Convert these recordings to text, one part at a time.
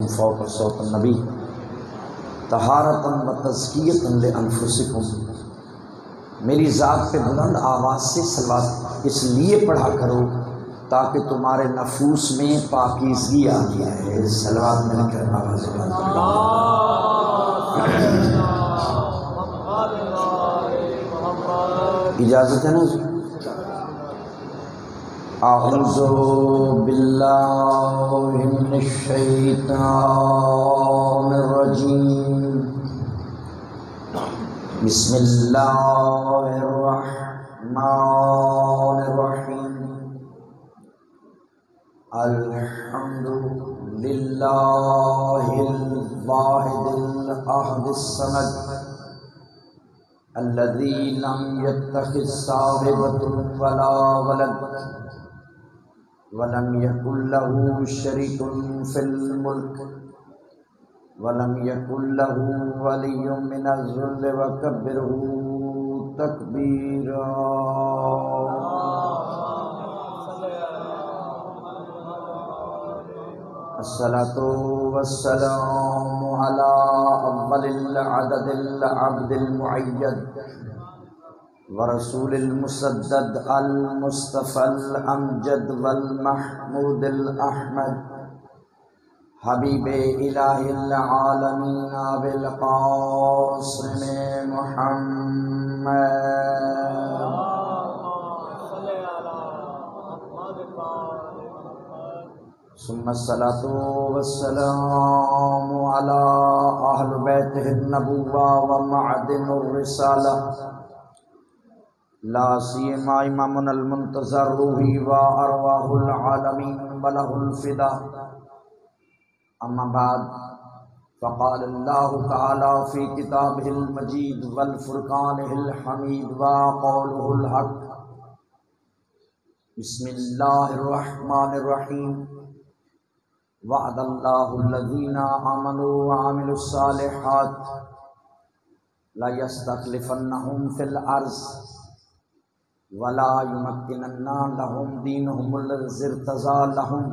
فوق صوت النبی طہارۃ و تزکیۃ لانفسکم، میری ذات پہ بلند آواز سے صلوات اس لیے پڑھا کرو تاکہ تمہارے نفوس میں پاکیزگی آ جائے۔ صلوات مل کر آواز بلند کرو۔ اجازت ہے نا؟ اعوذ باللہ من الشیطان الرجیم، بسم اللہ الرحمن الرحیم، الحمد للہ الواحد الاحد الصمد الذی لم یتخذ صاحبۃ ولا ولد ولم یکن لہ شریک فی الملک ولم یکن لہ ولی من الذل وکبرہ تکبیرا۔ الصلاۃ والسلام علی اول العدد العبد المؤید ورسول المسدد المصطفى الامجد والمحمود الاحمد حبیب الہ العالمین بالقاسم محمد۔ ثم الصلاۃ والسلام علی اہل بیتہ النبوہ ومعدن الرسالہ، لا سیما امامنا المنتظر روحی و ارواح العالمین وله الفداء، اما بعد فقال اللہ تعالی فی کتابہ المجید والفرقانہ الحمید وقولہ الحق، بسم اللہ الرحمن الرحیم، وعد اللہ الذین آمنوا وعملوا الصالحات لیستخلفنہم فی الارض ولا یمکنن لهم دینہم الذی ارتضی لهم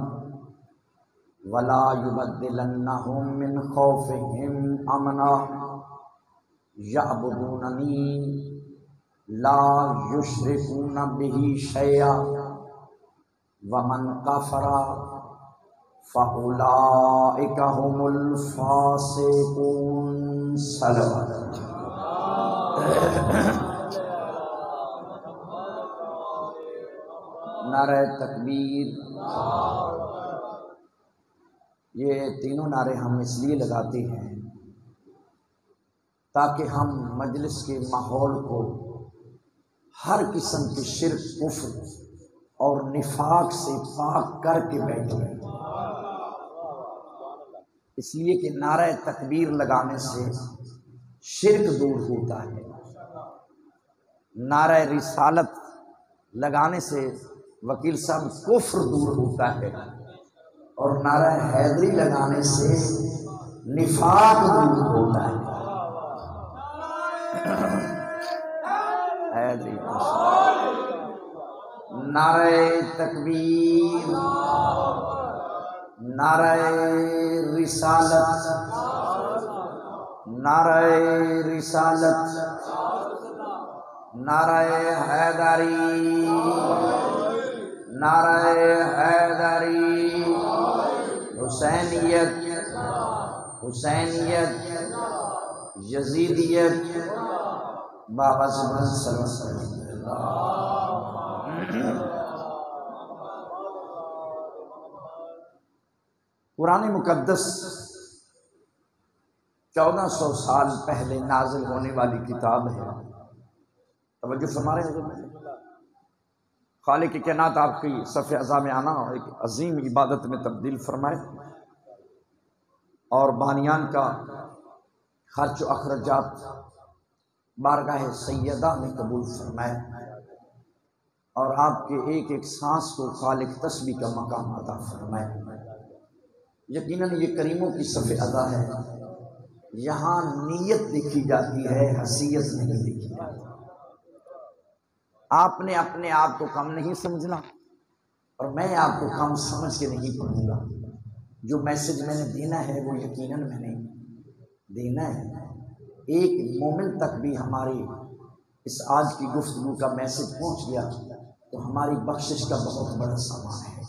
ولا یبدلنہم من خوفہم امنا یعبدوننی لا یشرکون بہ شیئا ومن کفر فاولئک هم الفاسقون۔ صلوات۔ نعرہ تکبیر۔ یہ تینوں نعرے ہم اس لیے لگاتے ہیں تاکہ ہم مجلس کے ماحول کو ہر قسم کے شرک، کفر اور نفاق سے پاک کر کے بیٹھیں، اس لیے کہ نعرہ تکبیر لگانے سے شرک دور ہوتا ہے، نعرہ رسالت لگانے سے وکیل صاحب کفر دور ہوتا ہے، اور نعرہ حیدری لگانے سے نفاق دور ہوتا ہے۔ حیدری نعرہ تکبیر، نعرہ رسالت، نعرہ رسالت، نعرہ حیدری، نعرہ حیدری، حسینیت، حسینیت، یزیدیت، بابا زبان صلی اللہ علیہ وسلم۔ قرآن مقدس 1400 سال پہلے نازل ہونے والی کتاب ہے۔ توجہ فرما رہے ہیں؟ خالق کائنات آپ کی صف اعضاء میں آنا ایک عظیم عبادت میں تبدیل فرمائے، اور بانیان کا خرچ و اخراجات بارگاہ سیدہ میں قبول فرمائے، اور آپ کے ایک ایک سانس کو خالق تسبیح کا مقام عطا فرمائے۔ یقیناً یہ کریموں کی صف اعضاء ہے، یہاں نیت دیکھی جاتی ہے، حیثیت نہیں دیکھی جاتی۔ آپ نے اپنے آپ کو کم نہیں سمجھنا، اور میں آپ کو کم سمجھ کے نہیں پڑھوں گا۔ جو میسج میں نے دینا ہے وہ یقیناً میں نے دینا ہے۔ ایک مومن تک بھی ہماری اس آج کی گفتگو کا میسج پہنچ گیا تو ہماری بخشش کا بہت بڑا سامان ہے۔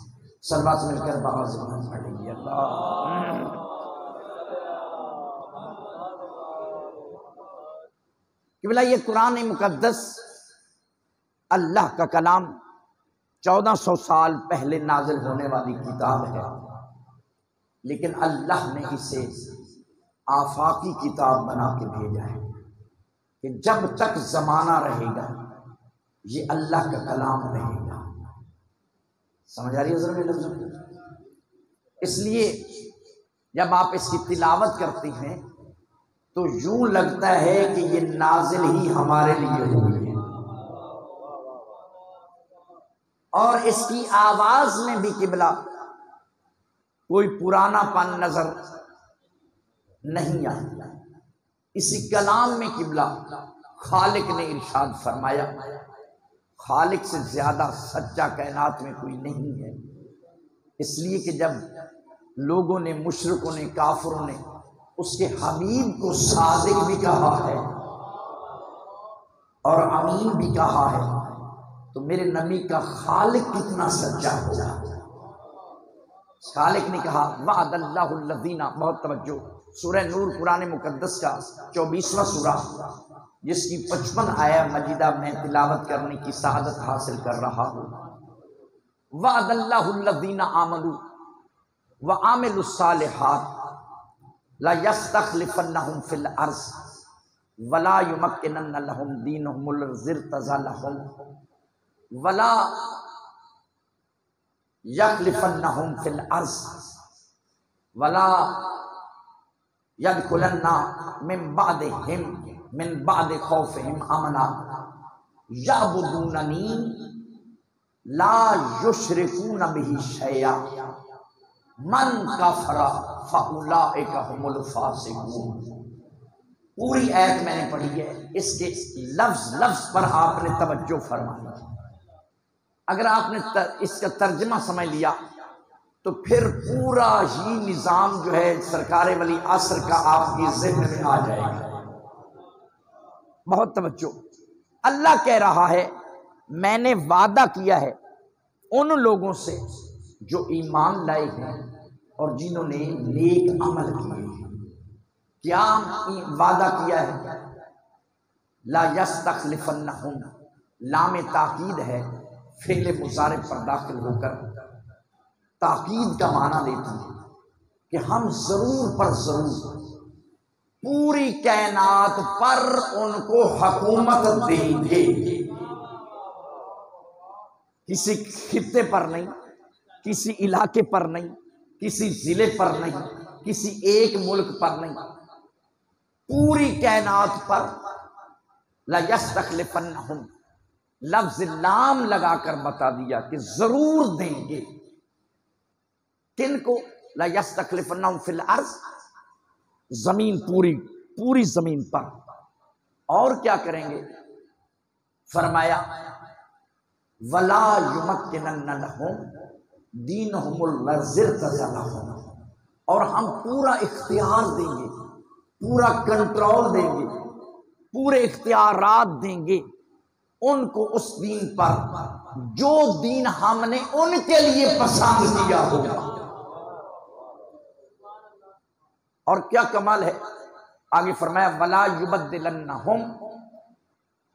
صلوات مل کر بآواز بلند پڑھیں گے اللہ۔ قبلہ یہ قرآن مقدس اللہ کا کلام 1400 سال پہلے نازل ہونے والی کتاب ہے، لیکن اللہ نے اسے آفاقی کتاب بنا کے بھیجا ہے کہ جب تک زمانہ رہے گا یہ اللہ کا کلام رہے گا۔ سمجھ آ رہی ہے ذرا میرے لفظوں کی؟ اس لیے جب آپ اس کی تلاوت کرتے ہیں تو یوں لگتا ہے کہ یہ نازل ہی ہمارے لیے ہوئی ہے، اور اس کی آواز میں بھی قبلہ کوئی پرانا پن نظر نہیں آتا۔ اسی کلام میں قبلہ خالق نے ارشاد فرمایا، خالق سے زیادہ سچا کائنات میں کوئی نہیں ہے۔ اس لیے کہ جب لوگوں نے، مشرکوں نے، کافروں نے اس کے حبیب کو صادق بھی کہا ہے اور امین بھی کہا ہے، تو میرے نبی کا خالق کتنا سچا ہوگا۔ خالق نے کہا وعد اللہ الذین، بہت توجہ، سورہ نور قرآن مقدس کا 24واں سورہ جس کی 55 آیہ مجیدہ میں تلاوت کرنے کی سعادت حاصل کر رہا ہوں۔ وعد اللہ الذین آمنوا وعملوا الصالحات لَيَسْتَخْلِفَنَّهُمْ فِي الْأَرْضِ وَلَا يُمَكِّنَنَّ لَهُمْ دِينَهُمُ الَّذِي ارْتَضَىٰ لَهُمْ وَلَا يَخْلِفَنَّهُمْ فِي الْأَرْضِ وَلَا يَدْخُلَنَّ مِن بَعْدِ خَوْفِهِمْ أَمْنًا يَعْبُدُونَنِي لَا يُشْرِكُونَ بِهِ شَيْئًا من کفر فاولئک هم الفاسقون۔ پوری آیت میں نے پڑھی ہے، اس کے لفظ لفظ پر آپ نے توجہ فرمائی۔ اگر آپ نے اس کا ترجمہ سمجھ لیا تو پھر پورا ہی نظام جو ہے سرکار ولی عصر کا آپ کی ذہن میں آ جائے گا۔ بہت توجہ، اللہ کہہ رہا ہے میں نے وعدہ کیا ہے ان لوگوں سے جو ایمان لائے ہیں اور جنہوں نے نیک عمل کیے ہیں۔ کیا وعدہ کیا ہے؟ لا یستخلفنہم، لام تاکید ہے، فعل مضارع پر داخل ہو کر تاکید کا معنی دیتی ہے کہ ہم ضرور پر ضرور پوری کائنات پر ان کو حکومت دیں گے، کسی خطے پر نہیں، کسی علاقے پر نہیں، کسی ضلع پر نہیں، کسی ایک ملک پر نہیں، پوری کائنات پر لَيَسْتَخْلِفَنَّهُمْ، لفظ لام لگا کر بتا دیا کہ ضرور دیں گے۔ کن کو؟ لَيَسْتَخْلِفَنَّهُمْ فِي الْأَرْضِ، زمین پوری زمین پر۔ اور کیا کریں گے؟ فرمایا وَلَا يُمَكِّنَنَّ لَهُمْ دِينَهُمُ الَّذِي ارْتَضَىٰ لَهُمْ، اور ہم پورا اختیار دیں گے، پورا کنٹرول دیں گے، پورے اختیارات دیں گے ان کو اس دین پر جو دین ہم نے ان کے لیے پسند کیا ہوگا۔ اور کیا کمال ہے، آگے فرمایا وَلَا يُبَدِّلَنَّهُمْ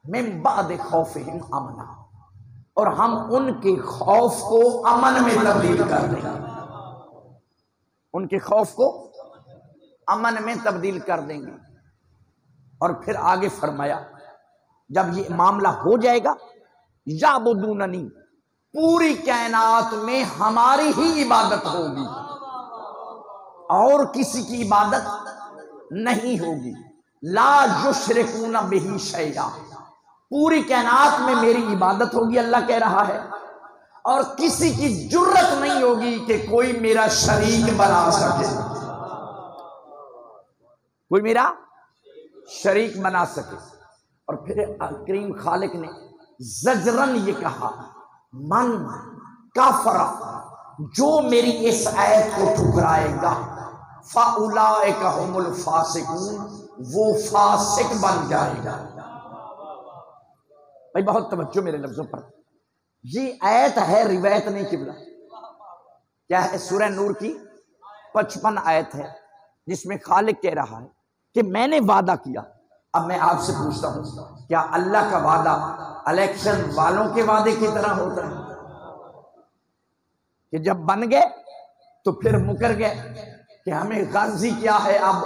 مِن بَعْدِ خَوْفِهِمْ أَمْنًا، اور ہم ان کے خوف کو امن میں تبدیل کر دیں گے، ان کے خوف کو امن میں تبدیل کر دیں گے۔ اور پھر آگے فرمایا جب یہ معاملہ ہو جائے گا یعبدوننی، پوری کائنات میں ہماری ہی عبادت ہوگی اور کسی کی عبادت نہیں ہوگی۔ لا یشرکون بہ شیئا، پوری کائنات میں میری عبادت ہوگی، اللہ کہہ رہا ہے، اور کسی کی جرت نہیں ہوگی کہ کوئی میرا شریک بنا سکے، کوئی میرا شریک بنا سکے۔ اور پھر کریم خالق نے زجرن یہ کہا من کافر جو میری اس آیت کو ٹھکرائے گا فَأُولَٰئِكَ هُمُ الْفَاسِقُونَ، وہ فاسق بن جائے گا۔ بھائی بہت توجہ میرے لفظوں پر، یہ آیت ہے، روایت نہیں قبلہ۔ کیا ہے؟ سورہ نور کی 55 آیت ہے، جس میں خالق کہہ رہا ہے کہ میں نے وعدہ کیا۔ اب میں آپ سے پوچھتا ہوں، کیا اللہ کا وعدہ الیکشن والوں کے وعدے کی طرح ہوتا ہے کہ جب بن گئے تو پھر مکر گئے کہ ہمیں غرضی کیا ہے؟ اب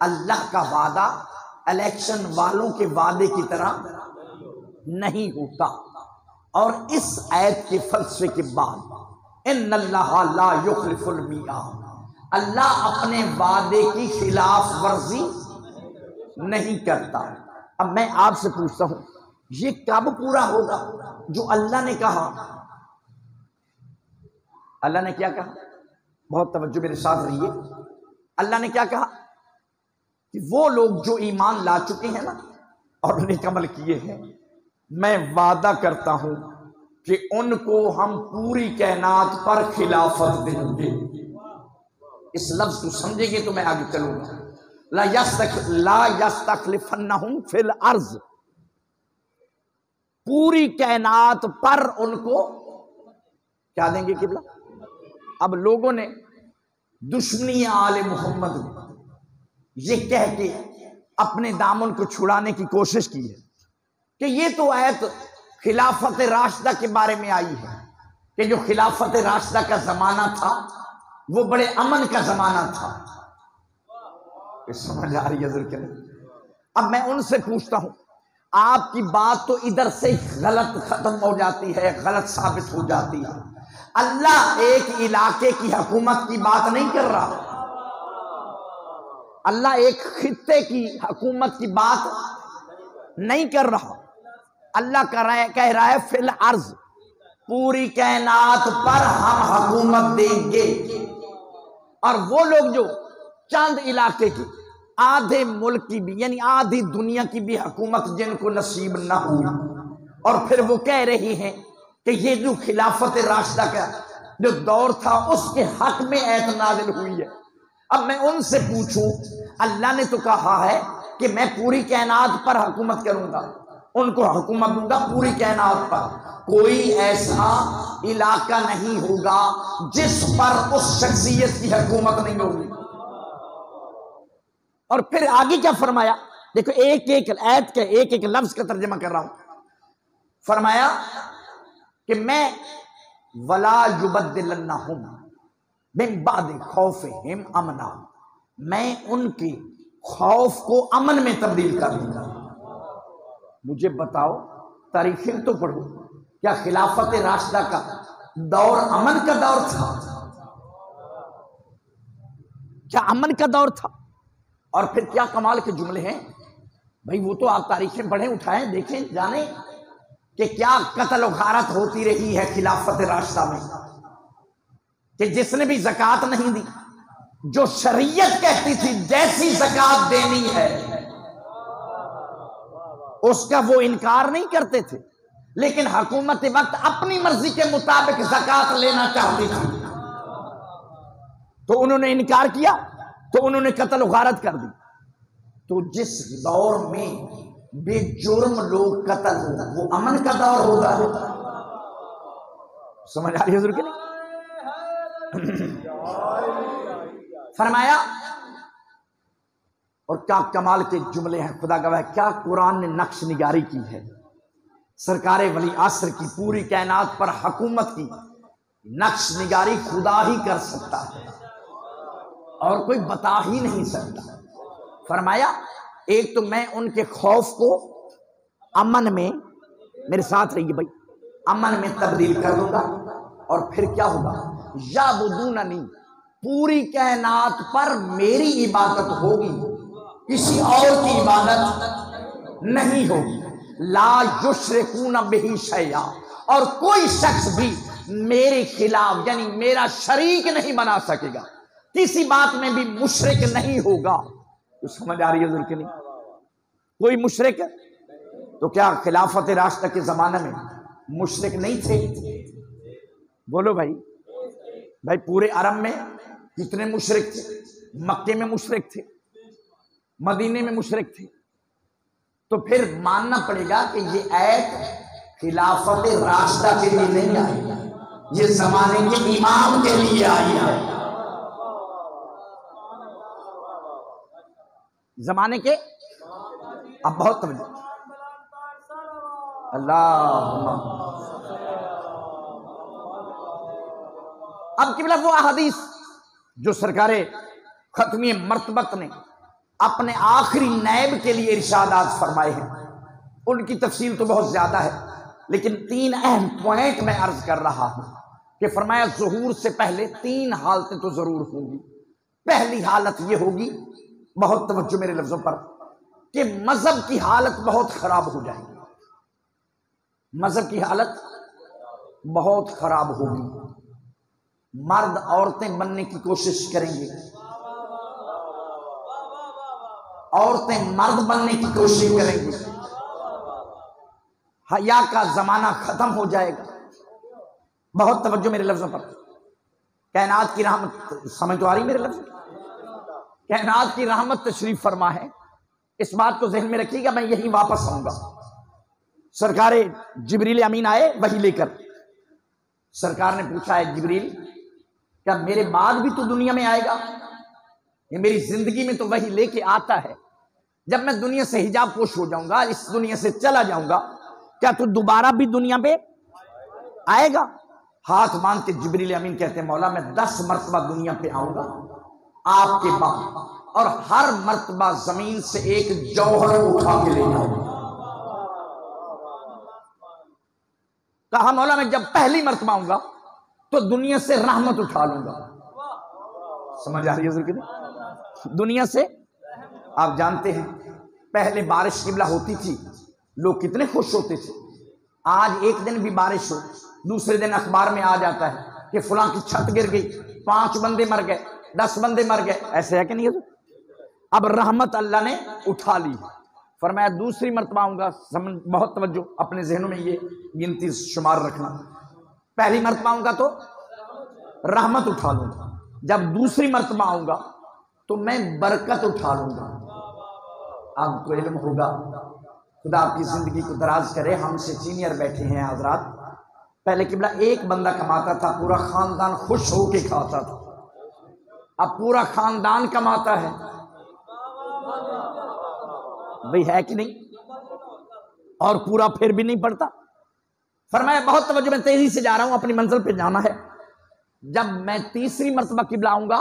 اللہ کا وعدہ الیکشن والوں کے وعدے کی طرح نہیں ہوتا۔ اور اس آیت کے فلسفے کے بعد ان اللہ لا یخلف المیعاد، اللہ اپنے وعدے کی خلاف ورزی نہیں کرتا۔ اب میں آپ سے پوچھتا ہوں، یہ کب پورا ہوگا جو اللہ نے کہا؟ اللہ نے کیا کہا؟ بہت توجہ میرے ساتھ رہیے۔ اللہ نے کیا کہا کہ وہ لوگ جو ایمان لا چکے ہیں نا اور نیک عمل کیے ہیں، میں وعدہ کرتا ہوں کہ ان کو ہم پوری کائنات پر خلافت دیں گے۔ اس لفظ کو سمجھیں گے تو میں آگے چلوں گا۔ لا یستخلفنہم فی الارض، پوری کائنات پر ان کو کیا دیں گے قبلہ؟ اب لوگوں نے دشمنی آل محمد یہ کہہ کے اپنے دامن کو چھڑانے کی کوشش کی ہے کہ یہ تو آیت خلافت راشدہ کے بارے میں آئی ہے کہ جو خلافت راشدہ کا زمانہ تھا وہ بڑے امن کا زمانہ تھا۔ سمجھ آ رہی ہے ضرور کہ نہیں؟ اب میں ان سے پوچھتا ہوں، آپ کی بات تو ادھر سے غلط ختم ہو جاتی ہے، غلط ثابت ہو جاتی ہے۔ اللہ ایک علاقے کی حکومت کی بات نہیں کر رہا، اللہ ایک خطے کی حکومت کی بات نہیں کر رہا۔ اللہ کہہ رہا ہے فی الارض، پوری کائنات پر ہم حکومت دیں گے۔ اور وہ لوگ جو چند علاقے کی، آدھے ملک کی بھی یعنی آدھی دنیا کی بھی حکومت جن کو نصیب نہ ہوئی، اور پھر وہ کہہ رہی ہیں کہ یہ جو خلافت راشدہ کا جو دور تھا اس کے حق میں آیت نازل ہوئی ہے۔ اب میں ان سے پوچھوں، اللہ نے تو کہا ہے کہ میں پوری کائنات پر حکومت کروں گا، ان کو حکومت دوں گا پوری کائنات پر، کوئی ایسا علاقہ نہیں ہوگا جس پر اس شخصیت کی حکومت نہیں ہوگی۔ اور پھر آگے کیا فرمایا؟ دیکھو ایک ایک آیت کا ایک ایک لفظ کا ترجمہ کر رہا ہوں۔ فرمایا کہ میں وَلَا يُبَدِّلَنَّهُمْ مِن بَعْدِ خَوْفِهِمْ أَمْنًا، میں ان کے خوف کو امن میں تبدیل کر دوں گا۔ مجھے بتاؤ، تاریخیں تو پڑھو، کیا خلافت راشدہ کا دور امن کا دور تھا؟ کیا امن کا دور تھا؟ اور پھر کیا کمال کے جملے ہیں بھائی، وہ تو آپ تاریخیں پڑھیں، اٹھائیں، دیکھیں، جانیں کہ کیا قتل و غارت ہوتی رہی ہے خلافت راشدہ میں، کہ جس نے بھی زکوٰۃ نہیں دی، جو شریعت کہتی تھی جیسی زکوٰۃ دینی ہے اس کا وہ انکار نہیں کرتے تھے، لیکن حکومت وقت اپنی مرضی کے مطابق زکوٰۃ لینا چاہتی تھی تو انہوں نے انکار کیا، تو انہوں نے قتل و غارت کر دی۔ تو جس دور میں بے جرم لوگ قتل ہو وہ امن کا دور ہوتا ہے۔ سمجھ آ رہی ہے حضور کہ نہیں؟ فرمایا، اور کیا کمال کے جملے ہیں، خدا گواہ کیا قرآن نے نقش نگاری کی ہے سرکار ولی عصر کی، پوری کائنات پر حکومت کی نقش نگاری خدا ہی کر سکتا ہے اور کوئی بتا ہی نہیں سکتا۔ فرمایا ایک تو میں ان کے خوف کو امن میں، میرے ساتھ رہیے بھائی، امن میں تبدیل کر دوں گا، اور پھر کیا ہوگا؟ یعبدوننی، پوری کائنات پر میری عبادت ہوگی، کسی اور کی عبادت نہیں ہوگی۔ لا یشرکون بہ شیئا، اور کوئی شخص بھی میرے خلاف یعنی میرا شریک نہیں بنا سکے گا، کسی بات میں بھی مشرک نہیں ہوگا۔ تو سمجھ آ رہی ہے ضرور کہ نہیں؟ کوئی مشرک، تو کیا خلافت راشدہ کے زمانے میں مشرک نہیں تھے؟ بولو بھائی، بھائی پورے عرب میں کتنے مشرک تھے؟ مکے میں مشرک تھے، مدینے میں مشرک تھے، تو پھر ماننا پڑے گا کہ یہ ایت خلافت راشدہ کے لیے نہیں آئی، یہ زمانے کے امام کے لیے آئی ہے، زمانے کے۔ اب بہت توجہ، اللہ اب قبلہ وہ احادیث جو سرکار ختمی مرتبت نے اپنے آخری نیب کے لیے ارشادات فرمائے ہیں، ان کی تفصیل تو بہت زیادہ ہے، لیکن 3 اہم پوائنٹ میں عرض کر رہا ہوں کہ فرمایا ظہور سے پہلے 3 حالتیں تو ضرور ہوں گی۔ پہلی حالت یہ ہوگی، بہت توجہ میرے لفظوں پر، کہ مذہب کی حالت بہت خراب ہو جائے گی، مذہب کی حالت بہت خراب ہوگی، مرد عورتیں بننے کی کوشش کریں گے، عورتیں مرد بننے کی کوشش کریں گی، حیا کا زمانہ ختم ہو جائے گا۔ بہت توجہ میرے لفظوں پر، کائنات کی رحمت، سمجھ تو آ رہی میرے لفظ، کائنات کی رحمت تشریف فرما ہے، اس بات کو ذہن میں رکھیے گا، میں یہی واپس آؤں گا۔ سرکار جبریل امین آئے وحی لے کر، سرکار نے پوچھا ہے جبریل کیا میرے بعد بھی تو دنیا میں آئے گا؟ یہ میری زندگی میں تو وحی لے کے آتا ہے، جب میں دنیا سے حجاب پوش ہو جاؤں گا، اس دنیا سے چلا جاؤں گا، کیا تو دوبارہ بھی دنیا پہ آئے گا؟ ہاتھ باندھ کے جبریل امین کہتے ہیں مولا میں 10 مرتبہ دنیا پہ آؤں گا آپ کے بعد، اور ہر مرتبہ زمین سے ایک جوہر اٹھا کے لے جاؤں گا۔ کہا مولا میں جب پہلی مرتبہ آؤں گا تو دنیا سے رحمت اٹھا لوں گا۔ سمجھ آ رہی ہے حضور کی نہیں؟ دنیا سے، آپ جانتے ہیں پہلے بارش قبلہ ہوتی تھی، لوگ کتنے خوش ہوتے تھے۔ آج ایک دن بھی بارش ہو، دوسرے دن اخبار میں آ جاتا ہے کہ فلاں کی چھت گر گئی، 5 بندے مر گئے، 10 بندے مر گئے، ایسے ہے کہ نہیں حضور؟ اب رحمت اللہ نے اٹھا لی، فرمایا دوسری مرتبہ آؤں گا، بہت توجہ اپنے ذہنوں میں یہ گنتی شمار رکھنا، پہلی مرتبہ آؤں گا تو رحمت اٹھا لوں گا، جب دوسری مرتبہ آؤں گا تو میں برکت اٹھا لوں گا۔ آپ کو علم ہوگا، خدا آپ کی زندگی کو دراز کرے، ہم سے سینئر بیٹھے ہیں حضرات، پہلے قبلہ ایک بندہ کماتا تھا، پورا خاندان خوش ہو کے کھاتا تھا، اب پورا خاندان کماتا ہے، بھئی ہے کہ نہیں؟ اور پورا پھر بھی نہیں پڑتا۔ فرمایا بہت توجہ، میں تیزی سے جا رہا ہوں، اپنی منزل پہ جانا ہے، جب میں تیسری مرتبہ قبلہ آؤں گا،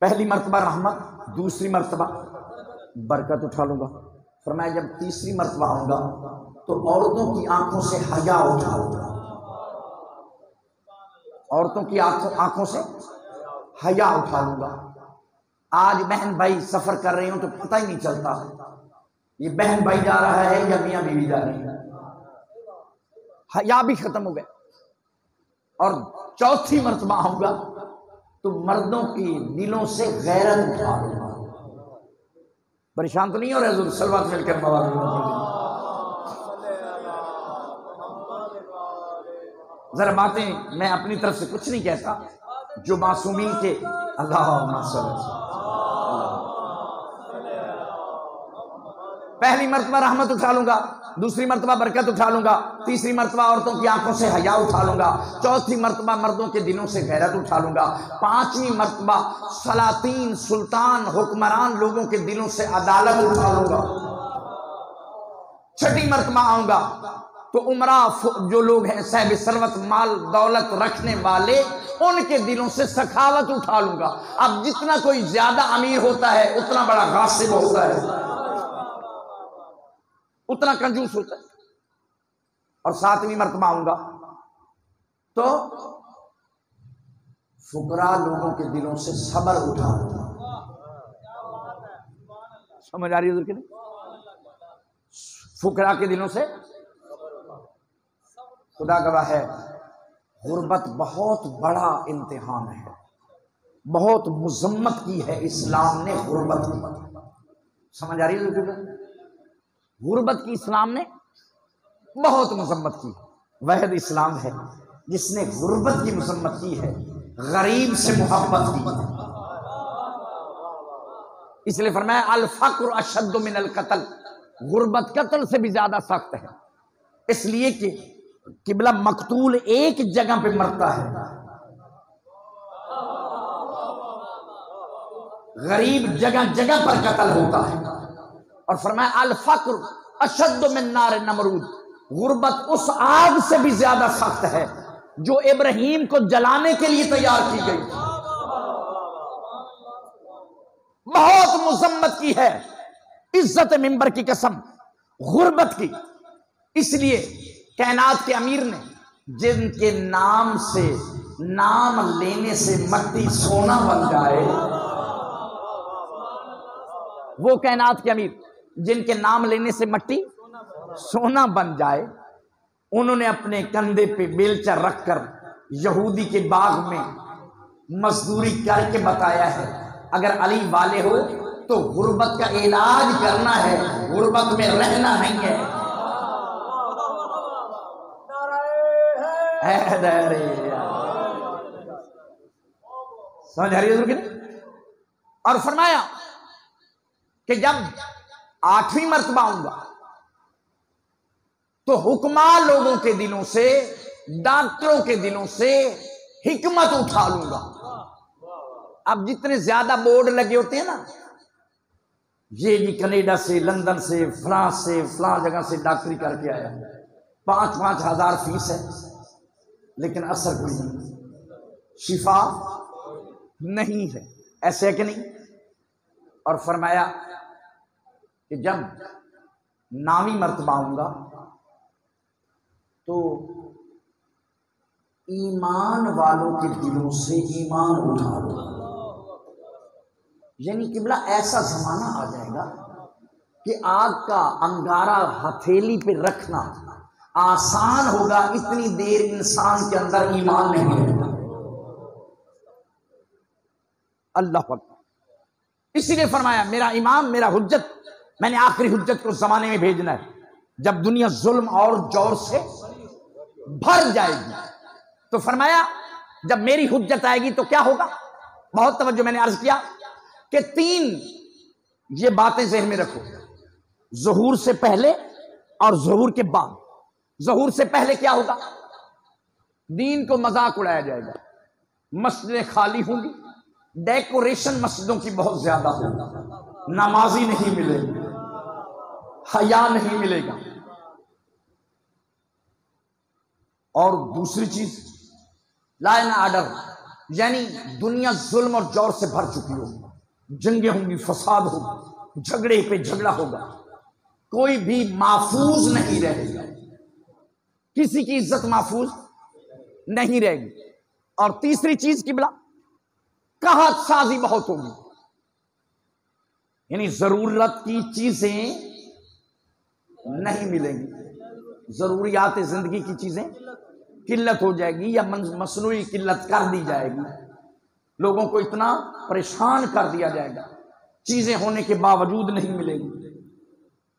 پہلی مرتبہ رحمت، دوسری مرتبہ برکت اٹھا لوں گا۔ فرمایا جب تیسری مرتبہ آؤں گا تو عورتوں کی آنکھوں سے حیا اٹھا لوں گا، عورتوں کی آنکھوں سے حیا اٹھا لوں گا۔ آج بہن بھائی سفر کر رہے ہوں تو پتہ ہی نہیں چلتا یہ بہن بھائی جا رہا ہے یا میاں بیوی جا رہی ہے، حیا بھی ختم ہو گئے۔ اور چوتھی مرتبہ آؤں گا تو مردوں کی دلوں سے غیرت اٹھا لوں گا۔ پریشان تو نہیں ہو رہے حضور؟ صلوات مل کر ذرا باتیں، میں اپنی طرف سے کچھ نہیں کہتا، جو معصومین کے اللہم صل۔ پہلی مرتبہ رحمت اٹھا لوں گا، دوسری مرتبہ برکت اٹھا لوں گا، تیسری مرتبہ عورتوں کی آنکھوں سے حیا اٹھا لوں گا، چوتھی مرتبہ مردوں کے دلوں سے غیرت اٹھا لوں گا، پانچویں مرتبہ سلاطین، سلطان، حکمران لوگوں کے دلوں سے عدالت اٹھا لوں گا، چھٹی مرتبہ آؤں گا تو عمراء جو لوگ ہیں صاحب ثروت مال دولت رکھنے والے، ان کے دلوں سے سخاوت اٹھا لوں گا۔ اب جتنا کوئی زیادہ امیر ہوتا ہے اتنا بڑا غاصب ہوتا ہے، اتنا کنجوس ہوتا ہے۔ اور 7ویں مرتبہ آؤں گا تو فقراء لوگوں کے دلوں سے صبر اٹھا لوں گا۔ سمجھ آ رہی ہے حضور کہ نہیں؟ فقراء کے دلوں سے، خدا گواہ ہے غربت بہت بڑا امتحان ہے، بہت مذمت کی ہے اسلام نے غربت کی۔ سمجھ آ رہی ہے حضور؟ غربت کی اسلام نے بہت مذمت کی، واحد اسلام ہے جس نے غربت کی مذمت کی ہے، غریب سے محبت کی ہے۔ اس لیے فرمایا الفقر اشد من القتل، غربت قتل سے بھی زیادہ سخت ہے، اس لیے کہ قبلہ مقتول ایک جگہ پہ مرتا ہے، غریب جگہ جگہ پر قتل ہوتا ہے۔ اور فرمایا الفقر اشد من نار نمرود، غربت اس آگ سے بھی زیادہ سخت ہے جو ابراہیم کو جلانے کے لیے تیار کی گئی، بہت مذمت کی ہے، عزت منبر کی قسم غربت کی۔ اس لیے کائنات کے امیر نے جن کے نام سے، نام لینے سے مٹی سونا بن جائے، وہ کائنات کے امیر جن کے نام لینے سے مٹی سونا بن جائے، انہوں نے اپنے کندھے پہ بیلچا رکھ کر یہودی کے باغ میں مزدوری کر کے بتایا ہے اگر علی والے ہو تو غربت کا علاج کرنا ہے، غربت میں رہنا نہیں ہے۔ سمجھ آ رہی ہے؟ اور فرمایا کہ جب 8ویں مرتبہ آؤں گا تو حکماں لوگوں کے دلوں سے، ڈاکٹروں کے دلوں سے حکمت اٹھا لوں گا۔ اب جتنے زیادہ بورڈ لگے ہوتے ہیں نا، یہ بھی کینیڈا سے، لندن سے، فرانس سے، فلاں جگہ سے ڈاکٹری کر کے آیا، 5-5 ہزار فیس ہے، لیکن اثر کوئی نہیں، شفا نہیں ہے، ایسے ہے کہ نہیں؟ اور فرمایا کہ جب 9ویں مرتبہ آؤں گا تو ایمان والوں کے دلوں سے ایمان اٹھا لوں گا۔ یعنی قبلہ ایسا زمانہ آ جائے گا کہ آگ کا انگارہ ہتھیلی پہ رکھنا آسان ہوگا، اتنی دیر انسان کے اندر ایمان نہیں رہے گا۔ اللہ اکبر۔ اسی لیے فرمایا میرا امام، میرا حجت، میں نے آخری حجت کو زمانے میں بھیجنا ہے جب دنیا ظلم اور جور سے بھر جائے گی۔ تو فرمایا جب میری حجت آئے گی تو کیا ہوگا؟ بہت توجہ، میں نے عرض کیا کہ 3 یہ باتیں ذہن میں رکھو، ظہور سے پہلے اور ظہور کے بعد۔ ظہور سے پہلے کیا ہوگا؟ دین کو مذاق اڑایا جائے گا، مسجدیں خالی ہوں گی، ڈیکوریشن مسجدوں کی بہت زیادہ ہوگی، نمازی نہیں ملے گی، حیا نہیں ملے گا۔ اور دوسری چیز لا اینڈ آرڈر، یعنی دنیا ظلم اور جور سے بھر چکی ہوگی، جنگیں ہوں گی، فساد ہوگا، جھگڑے پہ جھگڑا ہوگا، کوئی بھی محفوظ نہیں رہے گا، کسی کی عزت محفوظ نہیں رہے گی۔ اور تیسری چیز قبلہ قحط سازی بہت ہوگی، یعنی ضرورت کی چیزیں نہیں ملیں گی، ضروریات زندگی کی چیزیں قلت ہو جائے گی یا مصنوعی قلت کر دی جائے گی، لوگوں کو اتنا پریشان کر دیا جائے گا، چیزیں ہونے کے باوجود نہیں ملے گی۔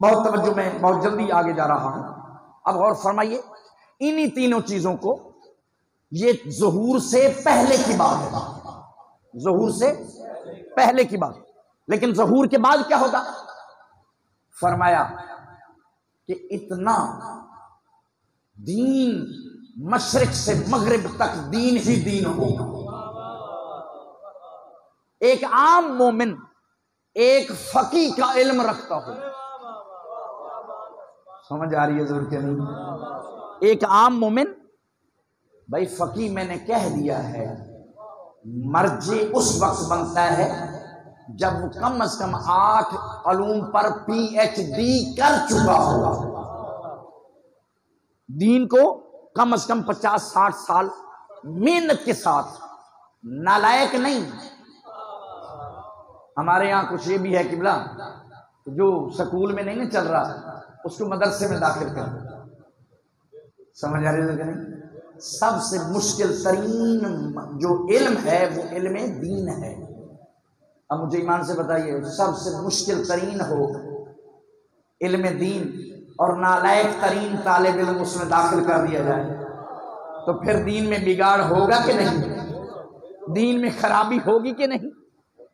بہت توجہ، میں بہت جلدی آگے جا رہا ہوں، اب غور فرمائیے، انہی تینوں چیزوں کو، یہ ظہور سے پہلے کی بات ہے، ظہور سے پہلے کی بات، لیکن ظہور کے بعد کیا ہوگا؟ فرمایا کہ اتنا دین مشرق سے مغرب تک دین ہی دین ہوگا۔ ایک عام مومن ایک فقی کا علم رکھتا ہو، سمجھ آ رہی ہے ضرور کہ نہیں؟ ایک عام مومن، بھائی فقی میں نے کہہ دیا ہے، مرجع اس وقت بنتا ہے جب وہ کم از کم 8 علوم پر PhD کر چکا ہوگا، دین کو کم از کم 50-60 سال محنت کے ساتھ، نالائق نہیں۔ ہمارے یہاں کچھ یہ بھی ہے قبلہ، جو سکول میں نہیں چل رہا اس کو مدرسے میں داخل کر، سمجھ آ رہی ہے کہ نہیں؟ سب سے مشکل ترین جو علم ہے وہ علم دین ہے۔ اب مجھے ایمان سے بتائیے، سب سے مشکل ترین ہو علم دین اور نالائق ترین طالب علم اس میں داخل کر دیا جائے، تو پھر دین میں بگاڑ ہوگا کہ نہیں؟ دین میں خرابی ہوگی کہ نہیں؟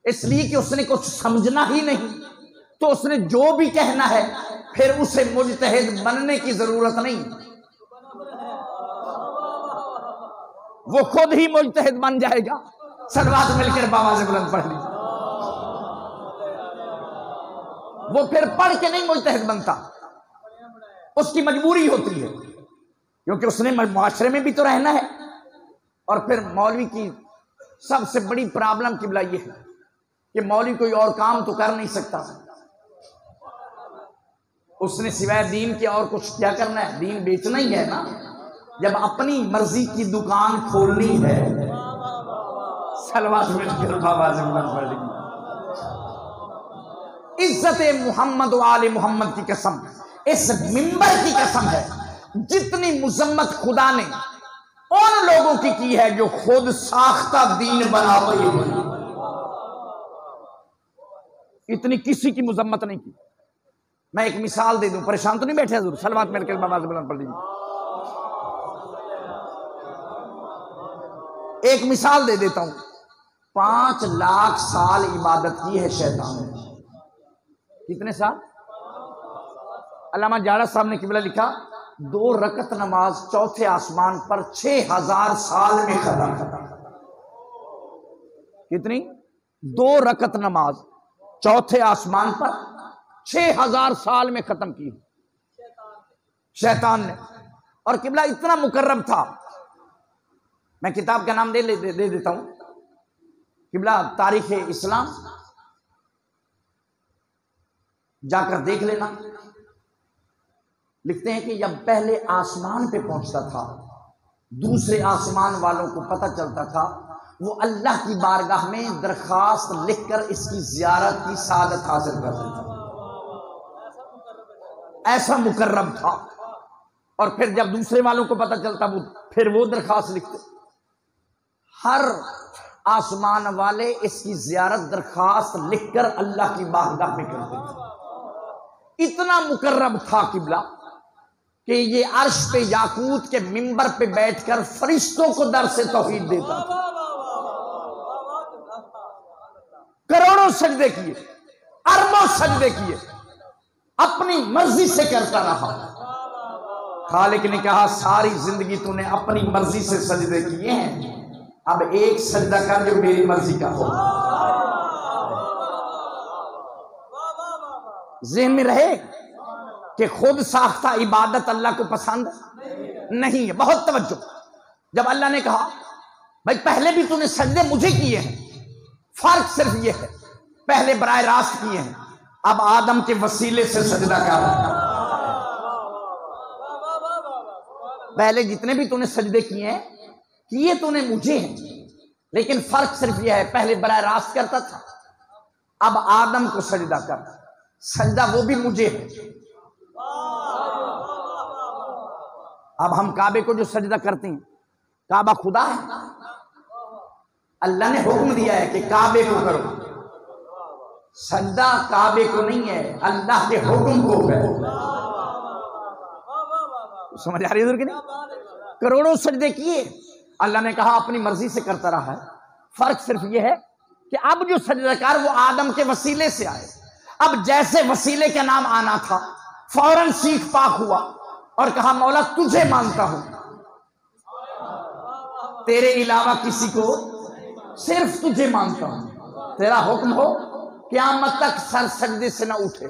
اس لیے کہ اس نے کچھ سمجھنا ہی نہیں، تو اس نے جو بھی کہنا ہے پھر اسے مجتہد بننے کی ضرورت نہیں، وہ خود ہی مجتہد بن جائے گا۔ صلوات مل کر بآواز بلند پڑھ لیجیے۔ وہ پھر پڑھ کے نہیں مجتہد بنتا، اس کی مجبوری ہوتی ہے، کیونکہ اس نے معاشرے میں بھی تو رہنا ہے۔ اور پھر مولوی کی سب سے بڑی پرابلم قبلہ یہ ہے کہ مولوی کوئی اور کام تو کر نہیں سکتا، اس نے سوائے دین کے اور کچھ کیا کرنا ہے؟ دین بیچنا ہی ہے نا۔ جب اپنی مرضی کی دکان کھولنی ہے، صلوات مل کر بآواز بلند پڑھ لیجیے۔ عزت محمد و آل محمد کی قسم، اس منبر کی قسم ہے، جتنی مذمت خدا نے ان لوگوں کی ہے جو خود ساختہ دین بناتے ہیں، اتنی کسی کی مذمت نہیں کی۔ میں ایک مثال دے دوں، پریشان تو نہیں بیٹھے حضور؟ صلوات مل کر بآواز بلند پڑھ لیجیے۔ ایک مثال دے دیتا ہوں، 5 لاکھ سال عبادت کی ہے شیطان نے۔ کتنے سال؟ علامہ جاڑا صاحب نے قبلہ لکھا 2 رکعت نماز چوتھے آسمان پر 6000 سال میں ختم۔ کتنی؟ 2 رکعت نماز چوتھے آسمان پر 6000 سال میں ختم کی شیطان نے۔ اور قبلہ اتنا مقرب تھا، میں کتاب کا نام دے دیتا ہوں، قبلہ تاریخ اسلام، جا کر دیکھ لینا۔ لکھتے ہیں کہ جب پہلے آسمان پہ پہنچتا تھا، دوسرے آسمان والوں کو پتہ چلتا تھا، وہ اللہ کی بارگاہ میں درخواست لکھ کر اس کی زیارت کی سعادت حاصل کرتے تھے۔ ایسا مقرب تھا۔ اور پھر جب دوسرے والوں کو پتہ چلتا، پھر وہ درخواست لکھتے۔ ہر آسمان والے اس کی زیارت درخواست لکھ کر اللہ کی بارگاہ میں کرتے تھے۔ اتنا مقرب تھا قبلہ کہ یہ عرش پہ یاقوت کے منبر پہ بیٹھ کر فرشتوں کو درس توحید دیتا تھا۔ کروڑوں سجدے کیے، اربوں سجدے کیے، اپنی مرضی سے کرتا رہا۔ خالق نے کہا ساری زندگی تو نے اپنی مرضی سے سجدے کیے ہیں، اب ایک سجدہ کر جو میری مرضی کا ہو۔ ذہن میں رہے کہ خود ساختہ عبادت اللہ کو پسند نہیں ہے۔ بہت توجہ، جب اللہ نے کہا بھائی پہلے بھی تو نے سجدے مجھے کیے ہیں، فرق صرف یہ ہے پہلے براہ راست کیے ہیں، اب آدم کے وسیلے سے سجدہ کر۔ پہلے جتنے بھی تو نے سجدے کیے ہیں، کیے تو نے مجھے ہیں، لیکن فرق صرف یہ ہے پہلے براہ راست کرتا تھا، اب آدم کو سجدہ کر۔ سجدہ وہ بھی مجھے ہے۔ اب ہم کعبے کو جو سجدہ کرتے ہیں، کعبہ خدا ہے، اللہ نے حکم دیا ہے کہ کعبے کو کرو، سجدہ کعبے کو نہیں ہے، اللہ کے حکم کو ہے۔ سمجھ آ رہی ہے کہ نہیں؟ کروڑوں سجدے کیے، اللہ نے کہا اپنی مرضی سے کرتا رہا ہے، فرق صرف یہ ہے کہ اب جو سجدہ کار وہ آدم کے وسیلے سے آئے۔ اب جیسے وسیلے کا نام آنا تھا، فوراً سیخ پاک ہوا اور کہا مولا تجھے مانتا ہوں، تیرے علاوہ کسی کو، صرف تجھے مانتا ہوں، تیرا حکم ہو قیامت تک سر سجدے سے نہ اٹھے،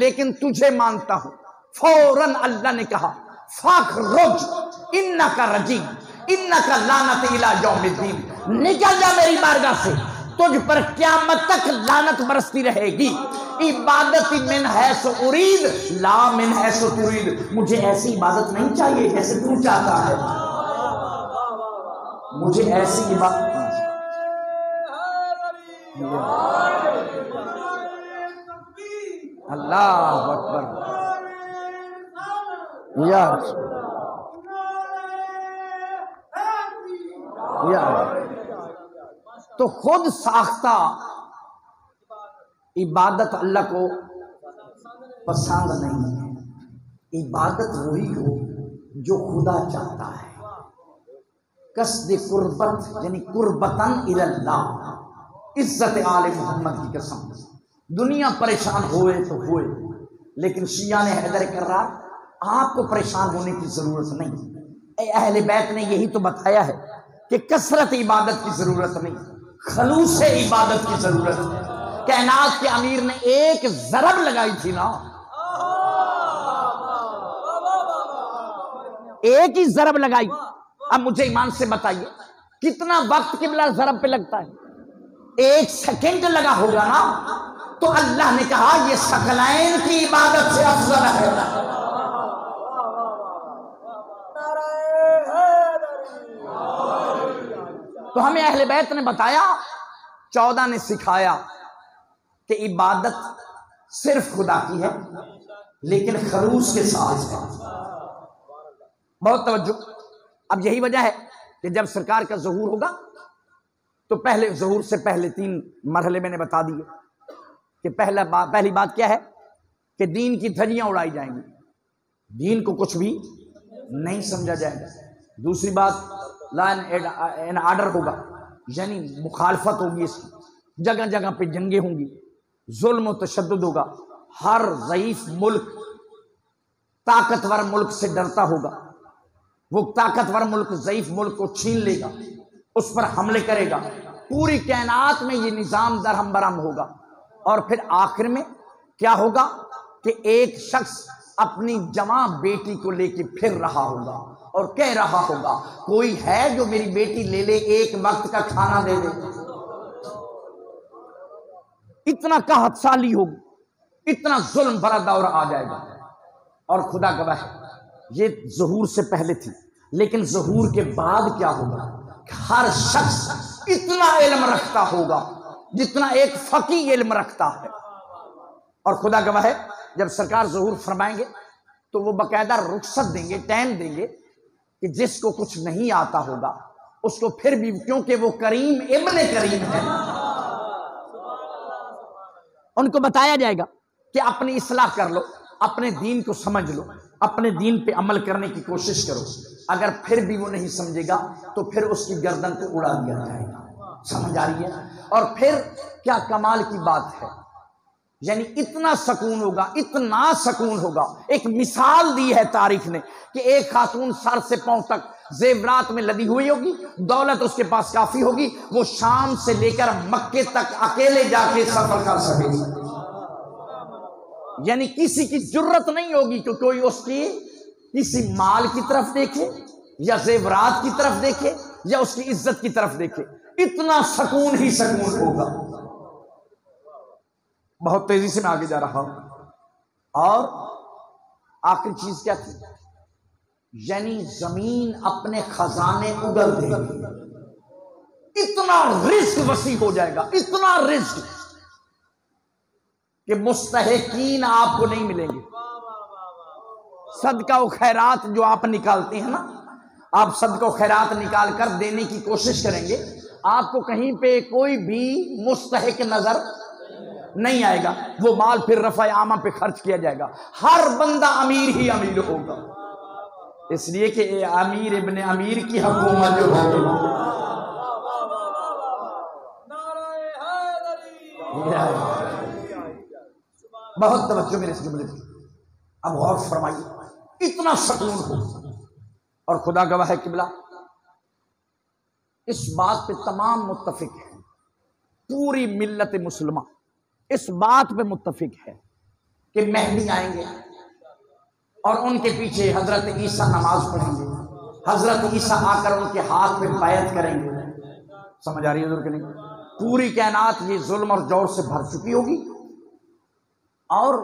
لیکن تجھے مانتا ہوں۔ فوراً اللہ نے کہا فاخرج انکا رجیم انکا لعنت الی یوم الدین، نکل جا میری بارگاہ سے، تجھ پر قیامت تک لعنت برستی رہے گی۔ عبادت من حیث ارید لا من حیث ترید، مجھے ایسی عبادت نہیں چاہیے جیسے تو چاہتا ہے، مجھے ایسی عبادت۔ اللہ اکبر، یا تو خود ساختہ عبادت اللہ کو پسند نہیں ہے۔ عبادت وہی ہو جو خدا چاہتا ہے۔ قصد قربت یعنی قربتن اللہ، عزت آل محمد کی قسم، دنیا پریشان ہوئے تو ہوئے، لیکن شیعہ نے حیدر کرار آپ کو پریشان ہونے کی ضرورت نہیں۔ اے اہل بیت نے یہی تو بتایا ہے کہ کثرت عبادت کی ضرورت نہیں، خلوص عبادت کی ضرورت ہے۔ کائنات کے امیر نے ایک ضرب لگائی تھی نا، ایک ہی ضرب لگائی۔ اب مجھے ایمان سے بتائیے کتنا وقت قبلہ ضرب پہ لگتا ہے؟ 1 سیکنڈ لگا ہوگا نا، تو اللہ نے کہا یہ ثقلین کی عبادت سے افضل ہے۔ تو ہمیں اہل بیت نے بتایا، 14 نے سکھایا کہ عبادت صرف خدا کی ہے لیکن خلوص کے ساتھ ہے۔ بہت توجہ۔ اب یہی وجہ ہے کہ جب سرکار کا ظہور ہوگا تو پہلے ظہور سے پہلے 3 مرحلے میں نے بتا دیے کہ پہلی بات کیا ہے کہ دین کی دھجیاں اڑائی جائیں گی، دین کو کچھ بھی نہیں سمجھا جائے گا۔ دوسری بات لا اینڈ آرڈر ہوگا، یعنی مخالفت ہوگی، اس کی جگہ جگہ پہ جنگیں ہوں گی، ظلم و تشدد ہوگا، ہر ضعیف ملک طاقتور ملک سے ڈرتا ہوگا، وہ طاقتور ملک ضعیف ملک کو چھین لے گا، اس پر حملے کرے گا، پوری کائنات میں یہ نظام درہم برہم ہوگا۔ اور پھر آخر میں کیا ہوگا کہ ایک شخص اپنی جوان بیٹی کو لے کے پھر رہا ہوگا اور کہہ رہا ہوگا کوئی ہے جو میری بیٹی لے لے، ایک وقت کا کھانا دے دے۔ اتنا قحط سالی ہوگی، اتنا ظلم بھرا دور آ جائے گا۔ اور خدا گواہ ہے یہ ظہور سے پہلے تھی، لیکن ظہور کے بعد کیا ہوگا؟ ہر شخص اتنا علم رکھتا ہوگا جتنا ایک فقیہ علم رکھتا ہے۔ اور خدا گواہ ہے جب سرکار ظہور فرمائیں گے تو وہ باقاعدہ رخصت دیں گے، ٹائم دیں گے کہ جس کو کچھ نہیں آتا ہوگا اس کو پھر بھی، کیونکہ وہ کریم ابن کریم ہے، ان کو بتایا جائے گا کہ اپنی اصلاح کر لو، اپنے دین کو سمجھ لو، اپنے دین پہ عمل کرنے کی کوشش کرو۔ اگر پھر بھی وہ نہیں سمجھے گا تو پھر اس کی گردن کو اڑا دیا جائے گا۔ سمجھ آ رہی ہے؟ اور پھر کیا کمال کی بات ہے، یعنی اتنا سکون ہوگا، اتنا سکون ہوگا۔ ایک مثال دی ہے تاریخ نے کہ ایک خاتون سر سے پاؤں تک زیورات میں لدی ہوئی ہوگی، دولت اس کے پاس کافی ہوگی، وہ شام سے لے کر مکے تک اکیلے جا کے سفر کر سکے گی، یعنی کسی کی جرت نہیں ہوگی کہ کوئی اس کی کسی مال کی طرف دیکھے یا زیورات کی طرف دیکھے یا اس کی عزت کی طرف دیکھے، اتنا سکون ہی سکون ہوگا۔ بہت تیزی سے میں آگے جا رہا ہوں۔ اور آخری چیز کیا تھی؟ یعنی زمین اپنے خزانے اگل دے گی، اتنا رزق وسیع ہو جائے گا، اتنا رزق کہ مستحقین آپ کو نہیں ملیں گے۔ صدقہ و خیرات جو آپ نکالتے ہیں نا، آپ صدقہ و خیرات نکال کر دینے کی کوشش کریں گے، آپ کو کہیں پہ کوئی بھی مستحق نظر نہیں آئے گا، وہ مال پھر رفع عامہ پہ خرچ کیا جائے گا، ہر بندہ امیر ہی امیر ہوگا، اس لیے کہ اے امیر ابن امیر کی حکومت جو ہوگی۔ بہت توجہ میرے اس جملے کی، اب غور فرمائیے، اتنا سکون ہو۔ اور خدا گواہ ہے قبلہ اس بات پہ تمام متفق ہیں، پوری ملت مسلمہ اس بات پہ متفق ہے کہ مہدی آئیں گے اور ان کے پیچھے حضرت عیسیٰ نماز پڑھیں گے، حضرت عیسیٰ آ کر ان کے ہاتھ پہ بیعت کریں گے۔ سمجھ آ رہی ہے حضور کہ نہیں؟ پوری کائنات یہ ظلم اور جور سے بھر چکی ہوگی اور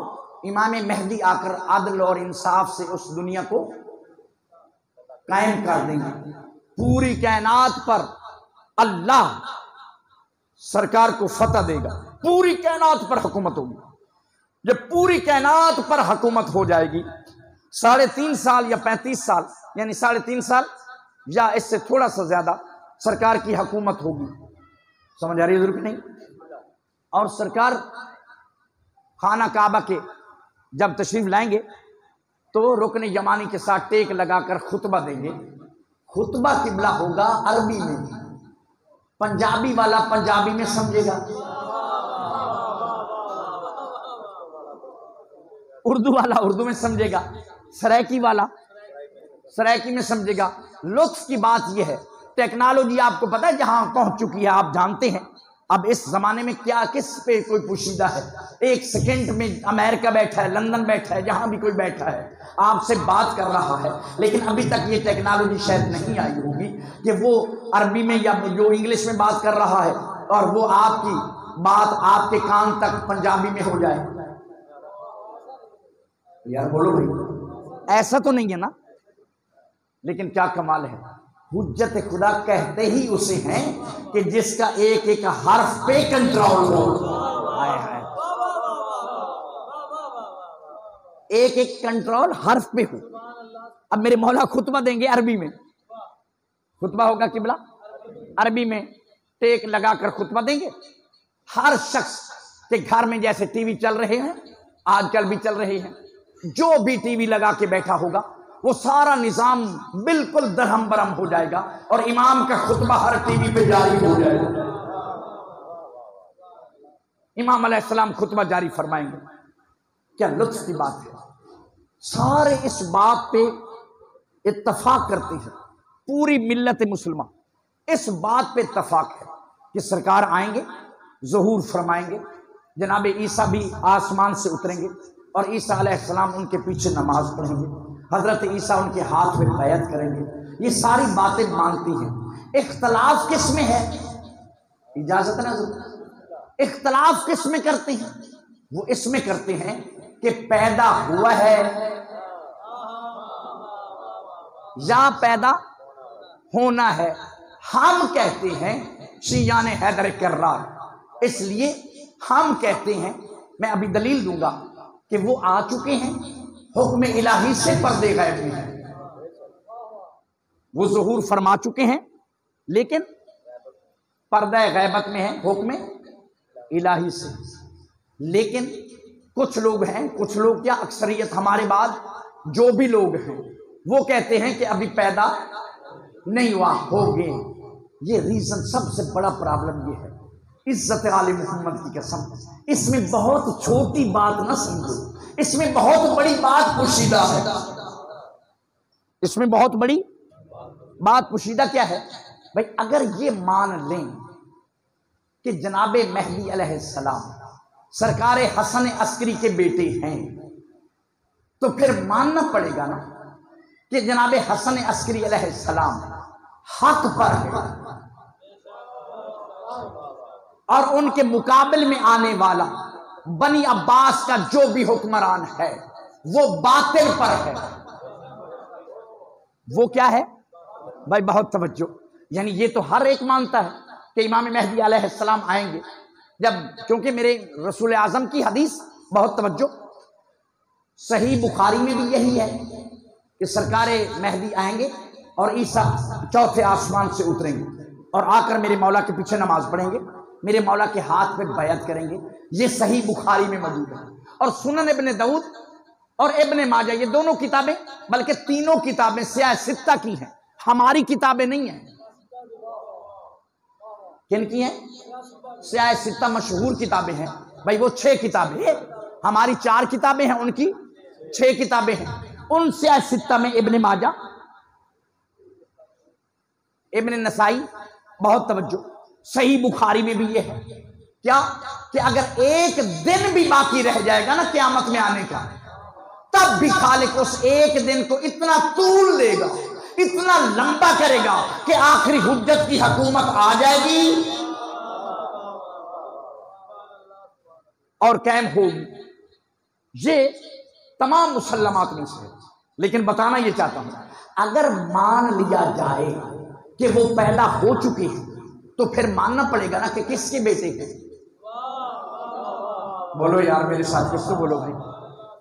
امام مہدی آ کر عدل اور انصاف سے اس دنیا کو قائم کر دیں گے۔ پوری کائنات پر اللہ سرکار کو فتح دے گا، پوری کائنات پر حکومت ہوگی۔ جب پوری کائنات پر حکومت ہو جائے گی، 3.5 سال یا 35 سال، یعنی 3.5 سال یا اس سے تھوڑا سا زیادہ سرکار کی حکومت ہوگی۔ سمجھ آ رہی ہے حضور کہ نہیں؟ اور سرکار خانہ کعبہ کے جب تشریف لائیں گے تو رکن یمانی کے ساتھ ٹیک لگا کر خطبہ دیں گے، خطبہ قبلہ ہوگا عربی میں، پنجابی والا پنجابی میں سمجھے گا، اردو والا اردو میں سمجھے گا، سرائکی والا سرائکی میں سمجھے گا۔ لطف کی بات یہ ہے، ٹیکنالوجی آپ کو پتہ ہے جہاں پہنچ چکی ہے، آپ جانتے ہیں اب اس زمانے میں کیا کس پہ کوئی پوشیدہ ہے۔ ایک سیکنڈ میں امریکہ بیٹھا ہے، لندن بیٹھا ہے، جہاں بھی کوئی بیٹھا ہے آپ سے بات کر رہا ہے، لیکن ابھی تک یہ ٹیکنالوجی شاید نہیں آئی ہوگی کہ وہ عربی میں یا جو انگلش میں بات کر رہا ہے اور وہ آپ کی بات آپ کے کان تک پنجابی میں ہو جائے۔ یار بولو بھائی، ایسا تو نہیں ہے نا؟ لیکن کیا کمال ہے، حجت خدا کہتے ہی اسے ہیں کہ جس کا ایک ایک حرف پہ کنٹرول ہو۔ ایک ایک کنٹرول حرف پہ ہو۔ اب میرے مولا خطبہ دیں گے عربی میں، خطبہ ہوگا قبلہ عربی میں، ٹیک لگا کر خطبہ دیں گے۔ ہر شخص کے گھر میں جیسے ٹی وی چل رہے ہیں، آج کل بھی چل رہے ہیں، جو بھی ٹی وی لگا کے بیٹھا ہوگا وہ سارا نظام بالکل درہم برہم ہو جائے گا اور امام کا خطبہ ہر ٹی وی پہ جاری ہو جائے گا۔ امام علیہ السلام خطبہ جاری فرمائیں گے۔ کیا لطف کی بات ہے، سارے اس بات پہ اتفاق کرتے ہیں، پوری ملت مسلمہ اس بات پہ اتفاق ہے کہ سرکار آئیں گے، ظہور فرمائیں گے، جناب عیسیٰ بھی آسمان سے اتریں گے اور عیسیٰ علیہ السلام ان کے پیچھے نماز پڑھیں گے، حضرت عیسیٰ ان کے ہاتھ میں بیعت کریں گے۔ یہ ساری باتیں مانتی ہیں۔ اختلاف کس میں ہے؟ اجازت نہ ضرور، اختلاف کس میں کرتے ہیں؟ وہ اس میں کرتے ہیں کہ پیدا ہوا ہے یا پیدا ہونا ہے۔ ہم کہتے ہیں شیعان حیدر کرار، اس لیے ہم کہتے ہیں، میں ابھی دلیل دوں گا کہ وہ آ چکے ہیں، حکم الہی سے پردے غیب میں ہیں، وہ ظہور فرما چکے ہیں لیکن پردہ غیبت میں ہیں حکم الہی سے۔ لیکن کچھ لوگ ہیں، کچھ لوگ کیا اکثریت ہمارے بعد جو بھی لوگ ہیں وہ کہتے ہیں کہ ابھی پیدا نہیں ہوا، ہو گئے۔ یہ ریزن سب سے بڑا پرابلم یہ ہے، عزت آل محمد کی قسم، اس میں بہت چھوٹی بات نہ سمجھو، اس میں بہت بڑی بات پوشیدہ ہے۔ اس میں بہت بڑی بات پوشیدہ کیا ہے بھائی؟ اگر یہ مان لیں کہ جناب مہدی علیہ السلام سرکار حسن عسکری کے بیٹے ہیں تو پھر ماننا پڑے گا نا کہ جناب حسن عسکری علیہ السلام حق پر ہے اور ان کے مقابل میں آنے والا بنی عباس کا جو بھی حکمران ہے وہ باطل پر ہے۔ وہ کیا ہے بھائی؟ بہت توجہ، یعنی یہ تو ہر ایک مانتا ہے کہ امام مہدی علیہ السلام آئیں گے، جب کیونکہ میرے رسول اعظم کی حدیث، بہت توجہ، صحیح بخاری میں بھی یہی ہے کہ سرکار مہدی آئیں گے اور عیسیٰ چوتھے آسمان سے اتریں گے اور آ کر میرے مولا کے پیچھے نماز پڑھیں گے، میرے مولا کے ہاتھ پہ بیعت کریں گے۔ یہ صحیح بخاری میں موجود ہے۔ اور سنن ابن داؤد اور ابن ماجہ، یہ دونوں کتابیں، بلکہ تینوں کتابیں سیاہ ستہ کی ہیں، ہماری کتابیں نہیں ہیں۔ کن کی ہیں؟ سیاہ ستہ مشہور کتابیں ہیں بھائی، وہ 6 کتابیں ہیں، ہماری 4 کتابیں ہیں، ان کی 6 کتابیں ہیں۔ ان سیاہ ستہ میں ابن ماجہ، ابن نسائی، بہت توجہ، صحیح بخاری میں بھی یہ ہے کیا کہ اگر ایک دن بھی باقی رہ جائے گا نا قیامت میں آنے کا، تب بھی خالق اس ایک دن کو اتنا طول دے گا، اتنا لمبا کرے گا کہ آخری حجت کی حکومت آ جائے گی اور قائم ہوگی۔ یہ تمام مسلمات میں سے ہے، لیکن بتانا یہ چاہتا ہوں، اگر مان لیا جائے کہ وہ پیدا ہو چکے ہیں تو پھر ماننا پڑے گا نا کہ کس کے بیٹے ہیں؟ بولو یار میرے ساتھ، کس کو بولو بھائی؟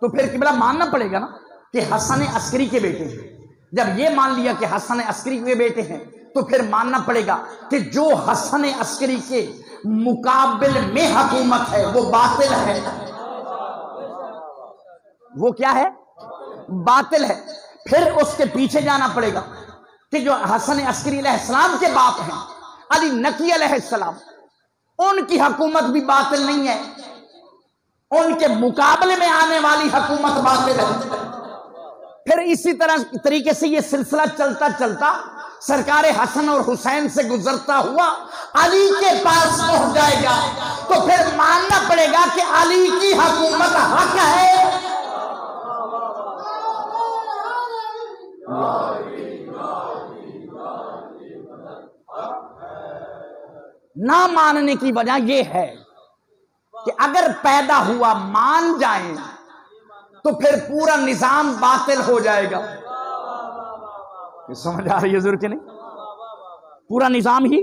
تو پھر قبلہ ماننا پڑے گا نا کہ حسن عسکری کے بیٹے ہیں۔ جب یہ مان لیا کہ حسن عسکری کے بیٹے ہیں تو پھر ماننا پڑے گا کہ جو حسن عسکری کے مقابل میں حکومت ہے وہ باطل ہے۔ وہ کیا ہے؟ باطل ہے۔ پھر اس کے پیچھے جانا پڑے گا کہ جو حسن عسکری علیہ السلام کے باپ ہیں علی نقی علیہ السلام، ان کی حکومت بھی باطل نہیں ہے، ان کے مقابلے میں آنے والی حکومت باطل ہے۔ پھر اسی طریقے سے یہ سلسلہ چلتا چلتا سرکار حسن اور حسین سے گزرتا ہوا علی کے پاس پہنچ جائے گا، تو پھر ماننا پڑے گا کہ علی کی حکومت حق ہے۔ نہ ماننے کی وجہ یہ ہے کہ اگر پیدا ہوا مان جائیں تو پھر پورا نظام باطل ہو جائے گا۔ سمجھ آ رہی ہے ضرور کہ نہیں؟ پورا نظام ہی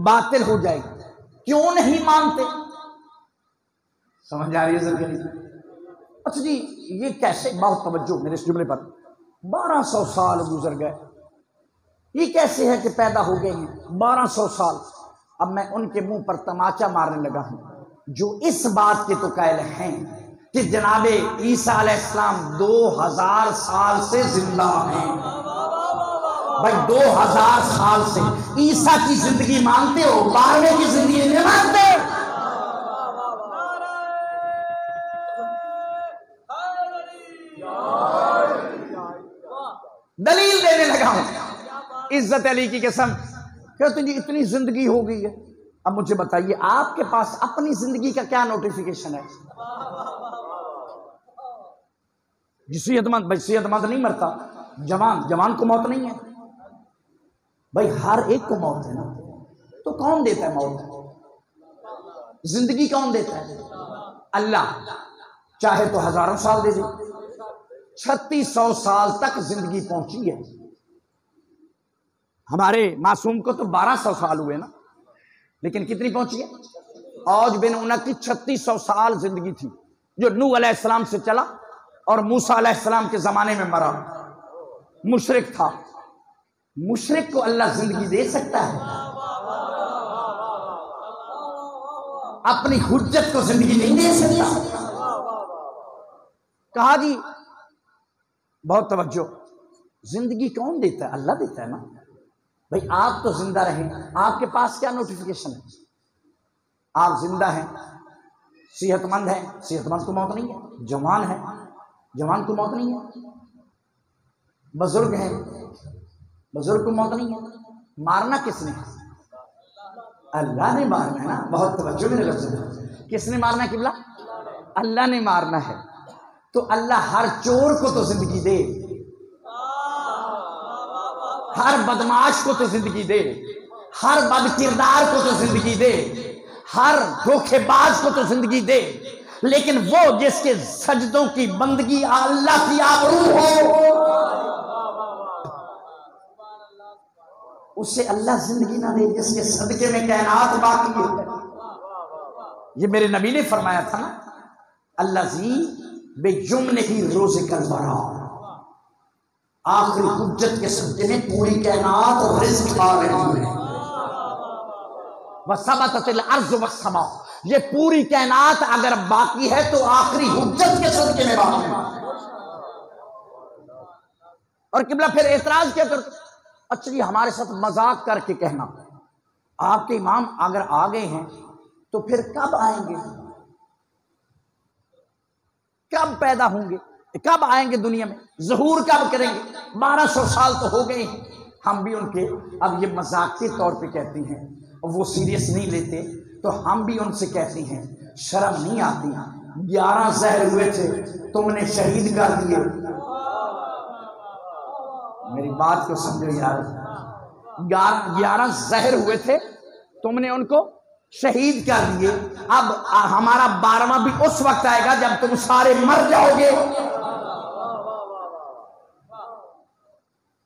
باطل ہو جائے گا۔ کیوں نہیں مانتے؟ سمجھ آ رہی ہے ضرور کہ نہیں؟ اچھا جی یہ کیسے؟ بہت توجہ میرے اس جملے پر۔ 1200 سال گزر گئے، یہ کیسے ہے کہ پیدا ہو گئے ہیں 1200 سال؟ اب میں ان کے منہ پر تماچا مارنے لگا ہوں جو اس بات کے تو قائل ہیں کہ جناب عیسیٰ علیہ السلام 2000 سال سے زندہ ہیں۔ بھائی 2000 سال سے عیسیٰ کی زندگی مانتے ہو، 12ویں کی زندگی نہیں مانتے؟ دلیل دینے لگا ہوں عزت علی کی قسم، کہتے ہیں اتنی زندگی ہو گئی ہے۔ اب مجھے بتائیے آپ کے پاس اپنی زندگی کا کیا نوٹیفیکیشن ہے؟ صحت مند، بھائی صحت مند نہیں مرتا، جوان کو موت نہیں ہے بھائی، ہر ایک کو موت ہے نا، تو کون دیتا ہے موت؟ زندگی کون دیتا ہے؟ اللہ، چاہے تو 1000 سال دے دے۔ 3600 سال تک زندگی پہنچی ہے، ہمارے معصوم کو تو 1200 سال ہوئے نا، لیکن کتنی پہنچی ہے؟ اوج بن عنق کی 3600 سال زندگی تھی، جو نوح علیہ السلام سے چلا اور موسیٰ علیہ السلام کے زمانے میں مرا، مشرک تھا۔ مشرک کو اللہ زندگی دے سکتا ہے؟ اپنی حجت کو زندگی نہیں دے سکتا؟ کہا جی بہت توجہ، زندگی کون دیتا ہے؟ اللہ دیتا ہے نا بھائی۔ آپ تو زندہ رہیں، آپ کے پاس کیا نوٹیفیکیشن ہے؟ آپ زندہ ہیں، صحت مند ہیں، صحت مند کو موت نہیں ہے، جوان ہے، جوان کو موت نہیں ہے، بزرگ ہیں، بزرگ کو موت نہیں ہے۔ مارنا کس نے؟ اللہ نے مارنا ہے نا، بہت توجہ میرے لفظ میں۔ کس نے مارنا ہے قبلہ؟ اللہ نے مارنا ہے۔ تو اللہ ہر چور کو تو زندگی دے، ہر بدماش کو تو زندگی دے، ہر بد کردار کو تو زندگی دے، ہر دھوکے باز کو تو زندگی دے، لیکن وہ جس کے سجدوں کی بندگی اللہ کی آبرو ہو اسے اللہ زندگی نہ دے، جس کے صدقے میں کائنات باقی ہے۔ یہ میرے نبی نے فرمایا تھا نا، الذی بجملہ روز کلبرا، آخری حجت کے صدقے میں پوری کائنات اور رزق آ رہی ہے۔ وَثَبَتَتِ الْأَرْضُ وَالسَّمَاءُ، یہ پوری کائنات اگر باقی ہے تو آخری حجت کے صدقے میں باقی ہے۔ اور قبلہ پھر اعتراض کیا کرتے؟ اچھا جی ہمارے ساتھ مذاق کر کے کہنا آپ کے امام اگر آ گئے ہیں تو پھر کب آئیں گے؟ کب پیدا ہوں گے؟ کب آئیں گے دنیا میں؟ ظہور کب کریں گے؟ 1200 سال تو ہو گئے ہیں۔ ہم بھی ان کے اب یہ مذاق کے طور پہ کہتے ہیں، وہ سیریس نہیں لیتے، تو ہم بھی ان سے کہتے ہیں شرم نہیں آتی؟ 11 زہر ہوئے تھے، تم نے شہید کر دیے۔ میری بات کو سمجھو یار، 11 زہر ہوئے تھے، تم نے ان کو شہید کر دیے۔ اب ہمارا 12واں بھی اس وقت آئے گا جب تم سارے مر جاؤ گے۔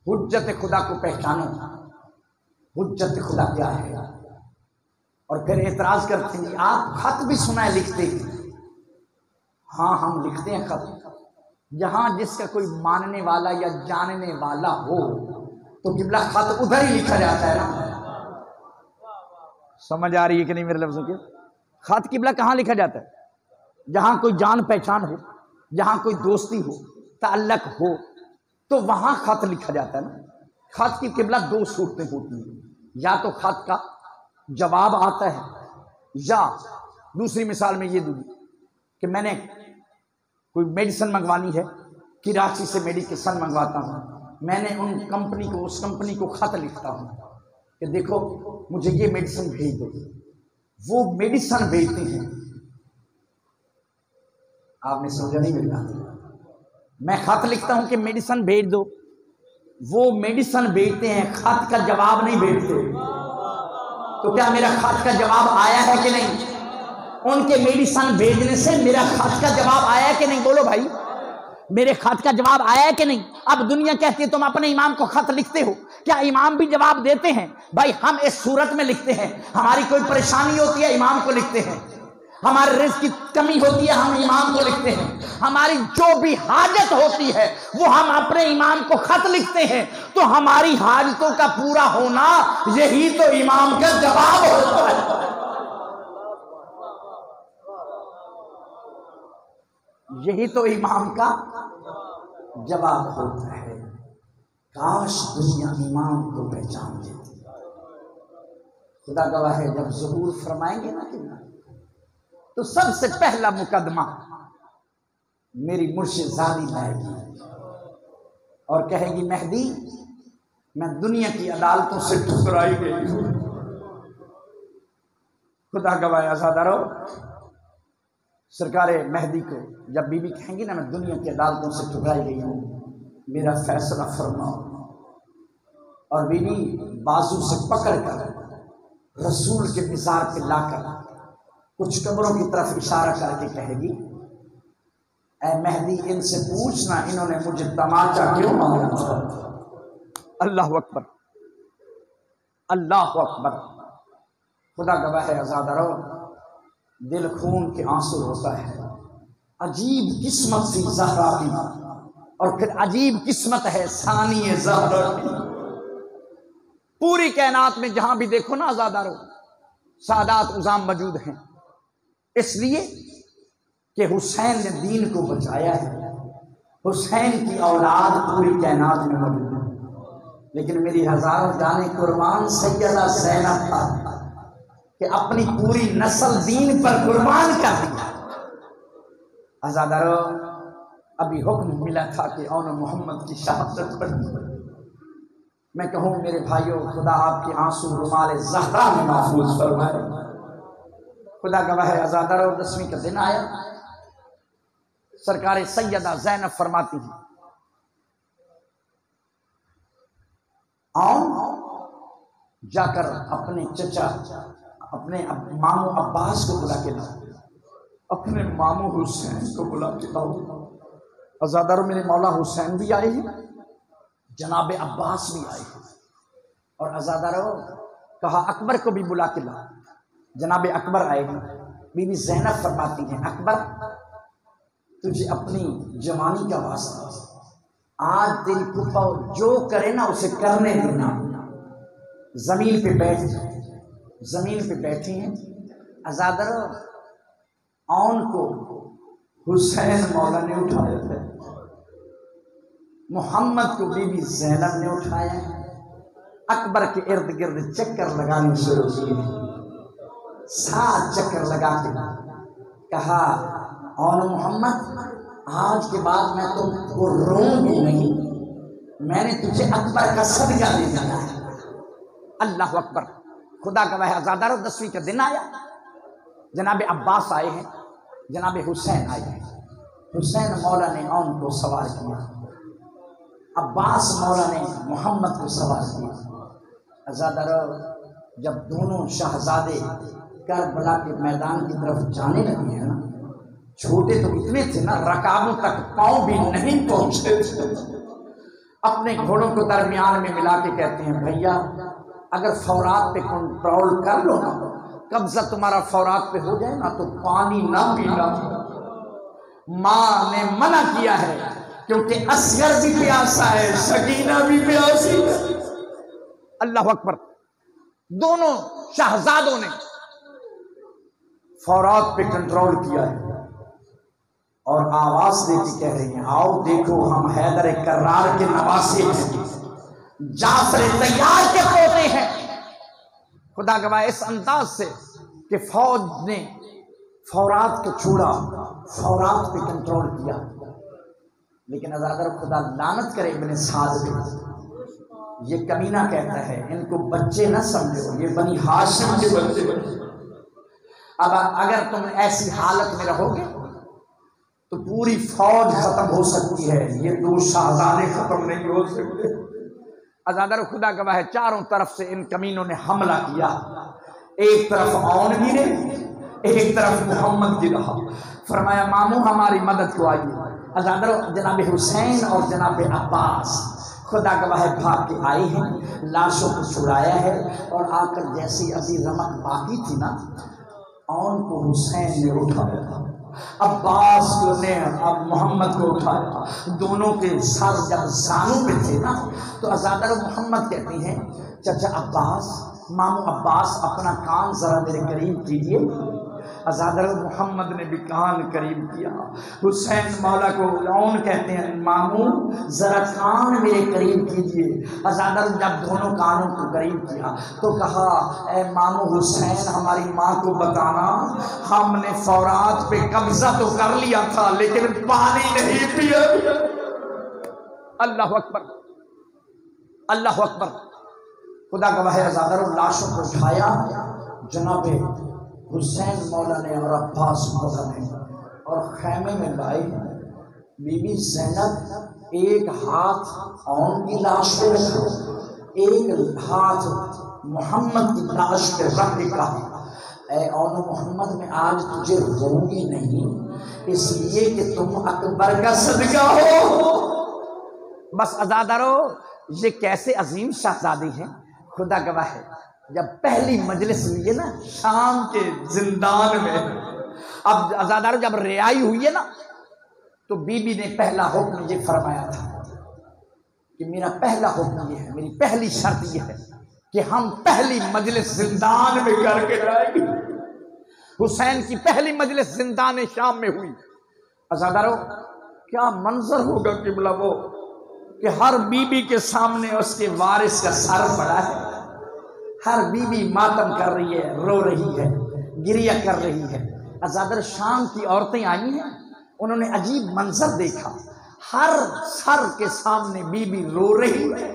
حجت خدا کو پہچانو، حجت خدا کیا ہے؟ اور پھر اعتراض کرتے ہیں آپ خط بھی سنا ہے لکھتے ہیں؟ ہاں ہم لکھتے ہیں خط، جہاں جس کا کوئی ماننے والا یا جاننے والا ہو تو قبلہ خط ادھر ہی لکھا جاتا ہے نا۔ سمجھ آ رہی ہے کہ نہیں میرے لفظوں کی؟ خط قبلہ کہاں لکھا جاتا ہے؟ جہاں کوئی جان پہچان ہو، جہاں کوئی دوستی ہو، تعلق ہو، تو وہاں خط لکھا جاتا ہے نا۔ خط کی قبلہ دو صورتیں ہوتی ہیں، یا تو خط کا جواب آتا ہے، یا دوسری مثال میں یہ دوں کہ میں نے کوئی میڈیسن منگوانی ہے، کراچی سے میڈیکیشن منگواتا ہوں، میں نے ان کمپنی کو، اس کمپنی کو خط لکھتا ہوں کہ دیکھو مجھے یہ میڈیسن بھیج دو، وہ میڈیسن بھیجتے ہیں۔ آپ نے سمجھا نہیں میری بات؟ میں خط لکھتا ہوں کہ میڈیسن بھیج دو، وہ میڈیسن بھیجتے ہیں، خط کا جواب نہیں بھیجتے۔ تو کیا میرا خط کا جواب آیا ہے کہ نہیں؟ ان کے میڈیسن بھیجنے سے میرا خط کا جواب آیا ہے کہ نہیں؟ بولو بھائی، میرے خط کا جواب آیا ہے کہ نہیں؟ اب دنیا کہتی ہے تم اپنے امام کو خط لکھتے ہو، کیا امام بھی جواب دیتے ہیں؟ بھائی ہم اس صورت میں لکھتے ہیں، ہماری کوئی پریشانی ہوتی ہے امام کو لکھتے ہیں، ہمارے رزق کی کمی ہوتی ہے ہم امام کو لکھتے ہیں، ہماری جو بھی حاجت ہوتی ہے وہ ہم اپنے امام کو خط لکھتے ہیں، تو ہماری حاجتوں کا پورا ہونا یہی تو امام کا جواب ہوتا ہے۔ یہی تو امام کا جواب ہوتا ہے۔ کاش دنیا امام کو پہچان لیتی۔ خدا گواہ ہے جب ظہور فرمائیں گے نا کہ تو سب سے پہلا مقدمہ میری مرشد زادی لائے گی اور کہے گی مہدی میں دنیا کی عدالتوں سے ٹھکرائی گئی ہوں۔ خدا گواہ عزادارو، سرکار مہدی کو جب بی بی کہیں گی نا میں دنیا کی عدالتوں سے ٹھکرائی گئی ہوں، میرا فیصلہ فرماؤ، اور بی بی بازو سے پکڑ کر رسول کے مزار پہ لا کر کچھ قبروں کی طرف اشارہ کر کے کہے گی اے مہدی ان سے پوچھنا انہوں نے مجھے تماچا کیوں مارا تھا۔ اللہ اکبر، اللہ اکبر۔ خدا گواہ ہے عزادارو، دل خون کے آنسو ہوتا ہے۔ عجیب قسمت سی زہرا کی، اور پھر عجیب قسمت ہے ثانی زہرا کی۔ پوری کائنات میں جہاں بھی دیکھو نا عزادارو، سادات عظام موجود ہیں، اس لیے کہ حسین نے دین کو بچایا ہے، حسین کی اولاد پوری کائنات میں موجود ہے۔ لیکن میری ہزاروں جانیں قربان سیدہ زینب تھا کہ اپنی پوری نسل دین پر قربان کر دیا۔ عزادارو ابھی حکم ملا تھا کہ اون محمد کی شہادت پڑھی۔ میں کہوں میرے بھائیوں، خدا آپ کے آنسو رومال زہرا میں محفوظ فرمائے۔ خدا گواہ ہے عزادارو، 10ویں کا دن آیا، سرکار سیدہ زینب فرماتی ہیں آؤں جا کر اپنے چچا، اپنے ماموں عباس کو بلا کے لاؤ، اپنے ماموں حسین کو بلا کے لاؤ۔ عزادارو میرے مولا حسین بھی آئے ہیں، جناب عباس بھی آئے ہیں، اور عزادارو کہا اکبر کو بھی بلا کے لاؤ۔ جناب اکبر آئے ہیں۔ بی بی زینب فرماتی ہیں اکبر تجھے اپنی جوانی کا واسطہ، آج تیری پھوپھا جو کرے نا اسے کرنے دینا۔ زمین پہ بیٹھ، زمین پہ بیٹھے ہیں۔ عزادارو اون کو حسین مولا نے اٹھایا ہے، محمد کو بی بی زینب نے اٹھایا ہے۔ اکبر کے ارد گرد چکر لگانے شروع کیے، 7 چکر لگا کے کہا اون محمد آج کے بعد میں تم کو روں گی نہیں، میں نے تجھے اکبر کا صدقہ دے دیا ہے۔ اللہ اکبر۔ خدا گواہ ہے عزادارو، 10ویں کا دن آیا، جناب عباس آئے ہیں، جناب حسین آئے ہیں۔ حسین مولا نے اون کو سوار کیا، عباس مولا نے محمد کو سوار کیا۔ عزادارو جب دونوں شہزادے کربلا کے میدان کی طرف جانے لگے ہیں نا، چھوٹے تو اتنے تھے نا رکابوں تک پاؤں بھی نہیں پہنچے تھے، اپنے گھوڑوں کو درمیان میں ملا کے کہتے ہیں بھیا اگر فورات پہ کنٹرول کر لو نا، قبضہ تمہارا فورات پہ ہو جائے نا تو پانی نہ پینا۔ ماں نے منع کیا ہے کیونکہ اصغر بھی پیاسا ہے، سکینہ بھی پیاسی ہے۔ اللہ اکبر۔ دونوں شہزادوں نے فورات پہ کنٹرول کیا ہے اور آواز دے کے کہہ رہی ہیں آؤ دیکھو ہم حیدر کرار کے نواسے ہیں، جعفر طیار کے پوتے ہیں۔ خدا گواہ اس انداز سے کہ فوج نے فورات کو چھوڑا، فورات پہ کنٹرول کیا، لیکن ازادر خدا لعنت کرے ابن سعد پہ، یہ کمینہ کہتا ہے ان کو بچے نہ سمجھو، یہ بنی ہاشم کے بچے۔ اب اگر تم ایسی حالت میں رہو گے تو پوری فوج ختم ہو سکتی ہے، یہ دو شہزادے ختم نہیں ہو سکتے۔ ازادر خدا گواہ ہے چاروں طرف سے ان کمینوں نے حملہ کیا، ایک طرف اون گرے، ایک طرف محمد گرا۔ فرمایا ماموں ہماری مدد کو آئیے۔ ازادر جناب حسین اور جناب عباس خدا گواہ بھاگ کے آئے ہیں، لاشوں کو چھڑایا ہے، اور آ کر جیسی ابھی رمق باقی تھی نا، اون کو حسین نے اٹھایا، عباس نے اب محمد کو اٹھایا، دونوں کے سر جب زانوں پہ تھے نا تو ازادر محمد کہتی ہیں چچا عباس، مامو عباس اپنا کان ذرا میرے قریب کیجئے۔ ازادر محمد نے بھی کان قریب کیا۔ حسین مولا کو اون کہتے ہیں مامو ذرا کان میرے قریب کیجئے۔ ازادر جب دونوں کانوں کو قریب کیا تو کہا اے مامو حسین ہماری ماں کو بتانا، ہم نے فورات پہ قبضہ تو کر لیا تھا لیکن پانی نہیں پیا۔ اللہ اکبر، اللہ اکبر۔ خدا گواہ ازادر لاشوں کو اٹھایا، جناب حسین مولا نے اور عباس مولا نے، اور خیمے میں لائے۔ بی بی زینب ایک ہاتھ اون کی لاش پہ رکھا، ایک ہاتھ محمد کی لاش پہ رکھ کے کہا اے اون محمد میں آج تجھے روؤں گی نہیں، اس لیے کہ تم اکبر کا صدقہ ہو۔ بس ازادارو یہ کیسے عظیم شہزادی ہیں، خدا گواہ ہے جب پہلی مجلس ہوئی ہے نا شام کے زندان میں، اب ازادارو جب رہائی ہوئی ہے نا تو بی بی نے پہلا حکم یہ فرمایا تھا کہ میرا پہلا حکم یہ ہے، میری پہلی شرط یہ ہے کہ ہم پہلی مجلس زندان میں کر کے جائیں گے۔ حسین کی پہلی مجلس زندان شام میں ہوئی۔ ازادارو کیا منظر ہوگا قبلہ وہ کہ ہر بی بی کے سامنے اس کے وارث کا سر پڑا ہے، ہر بی بی ماتم کر رہی ہے، رو رہی ہے، گریہ کر رہی ہے۔ ازادر شام کی عورتیں آئی ہیں، انہوں نے عجیب منظر دیکھا، ہر سر کے سامنے بی بی رو رہی ہے،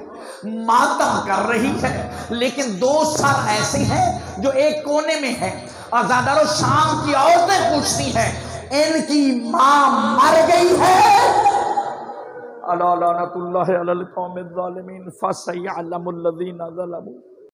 ماتم کر رہی ہے، لیکن دو سر ایسے ہیں جو ایک کونے میں ہیں۔ ازادر شام کی عورتیں پوچھتی ہیں ان کی ماں مر گئی ہے؟ الا لعنت اللہ علی القوم الظالمین فسیعلم الذین ظلموا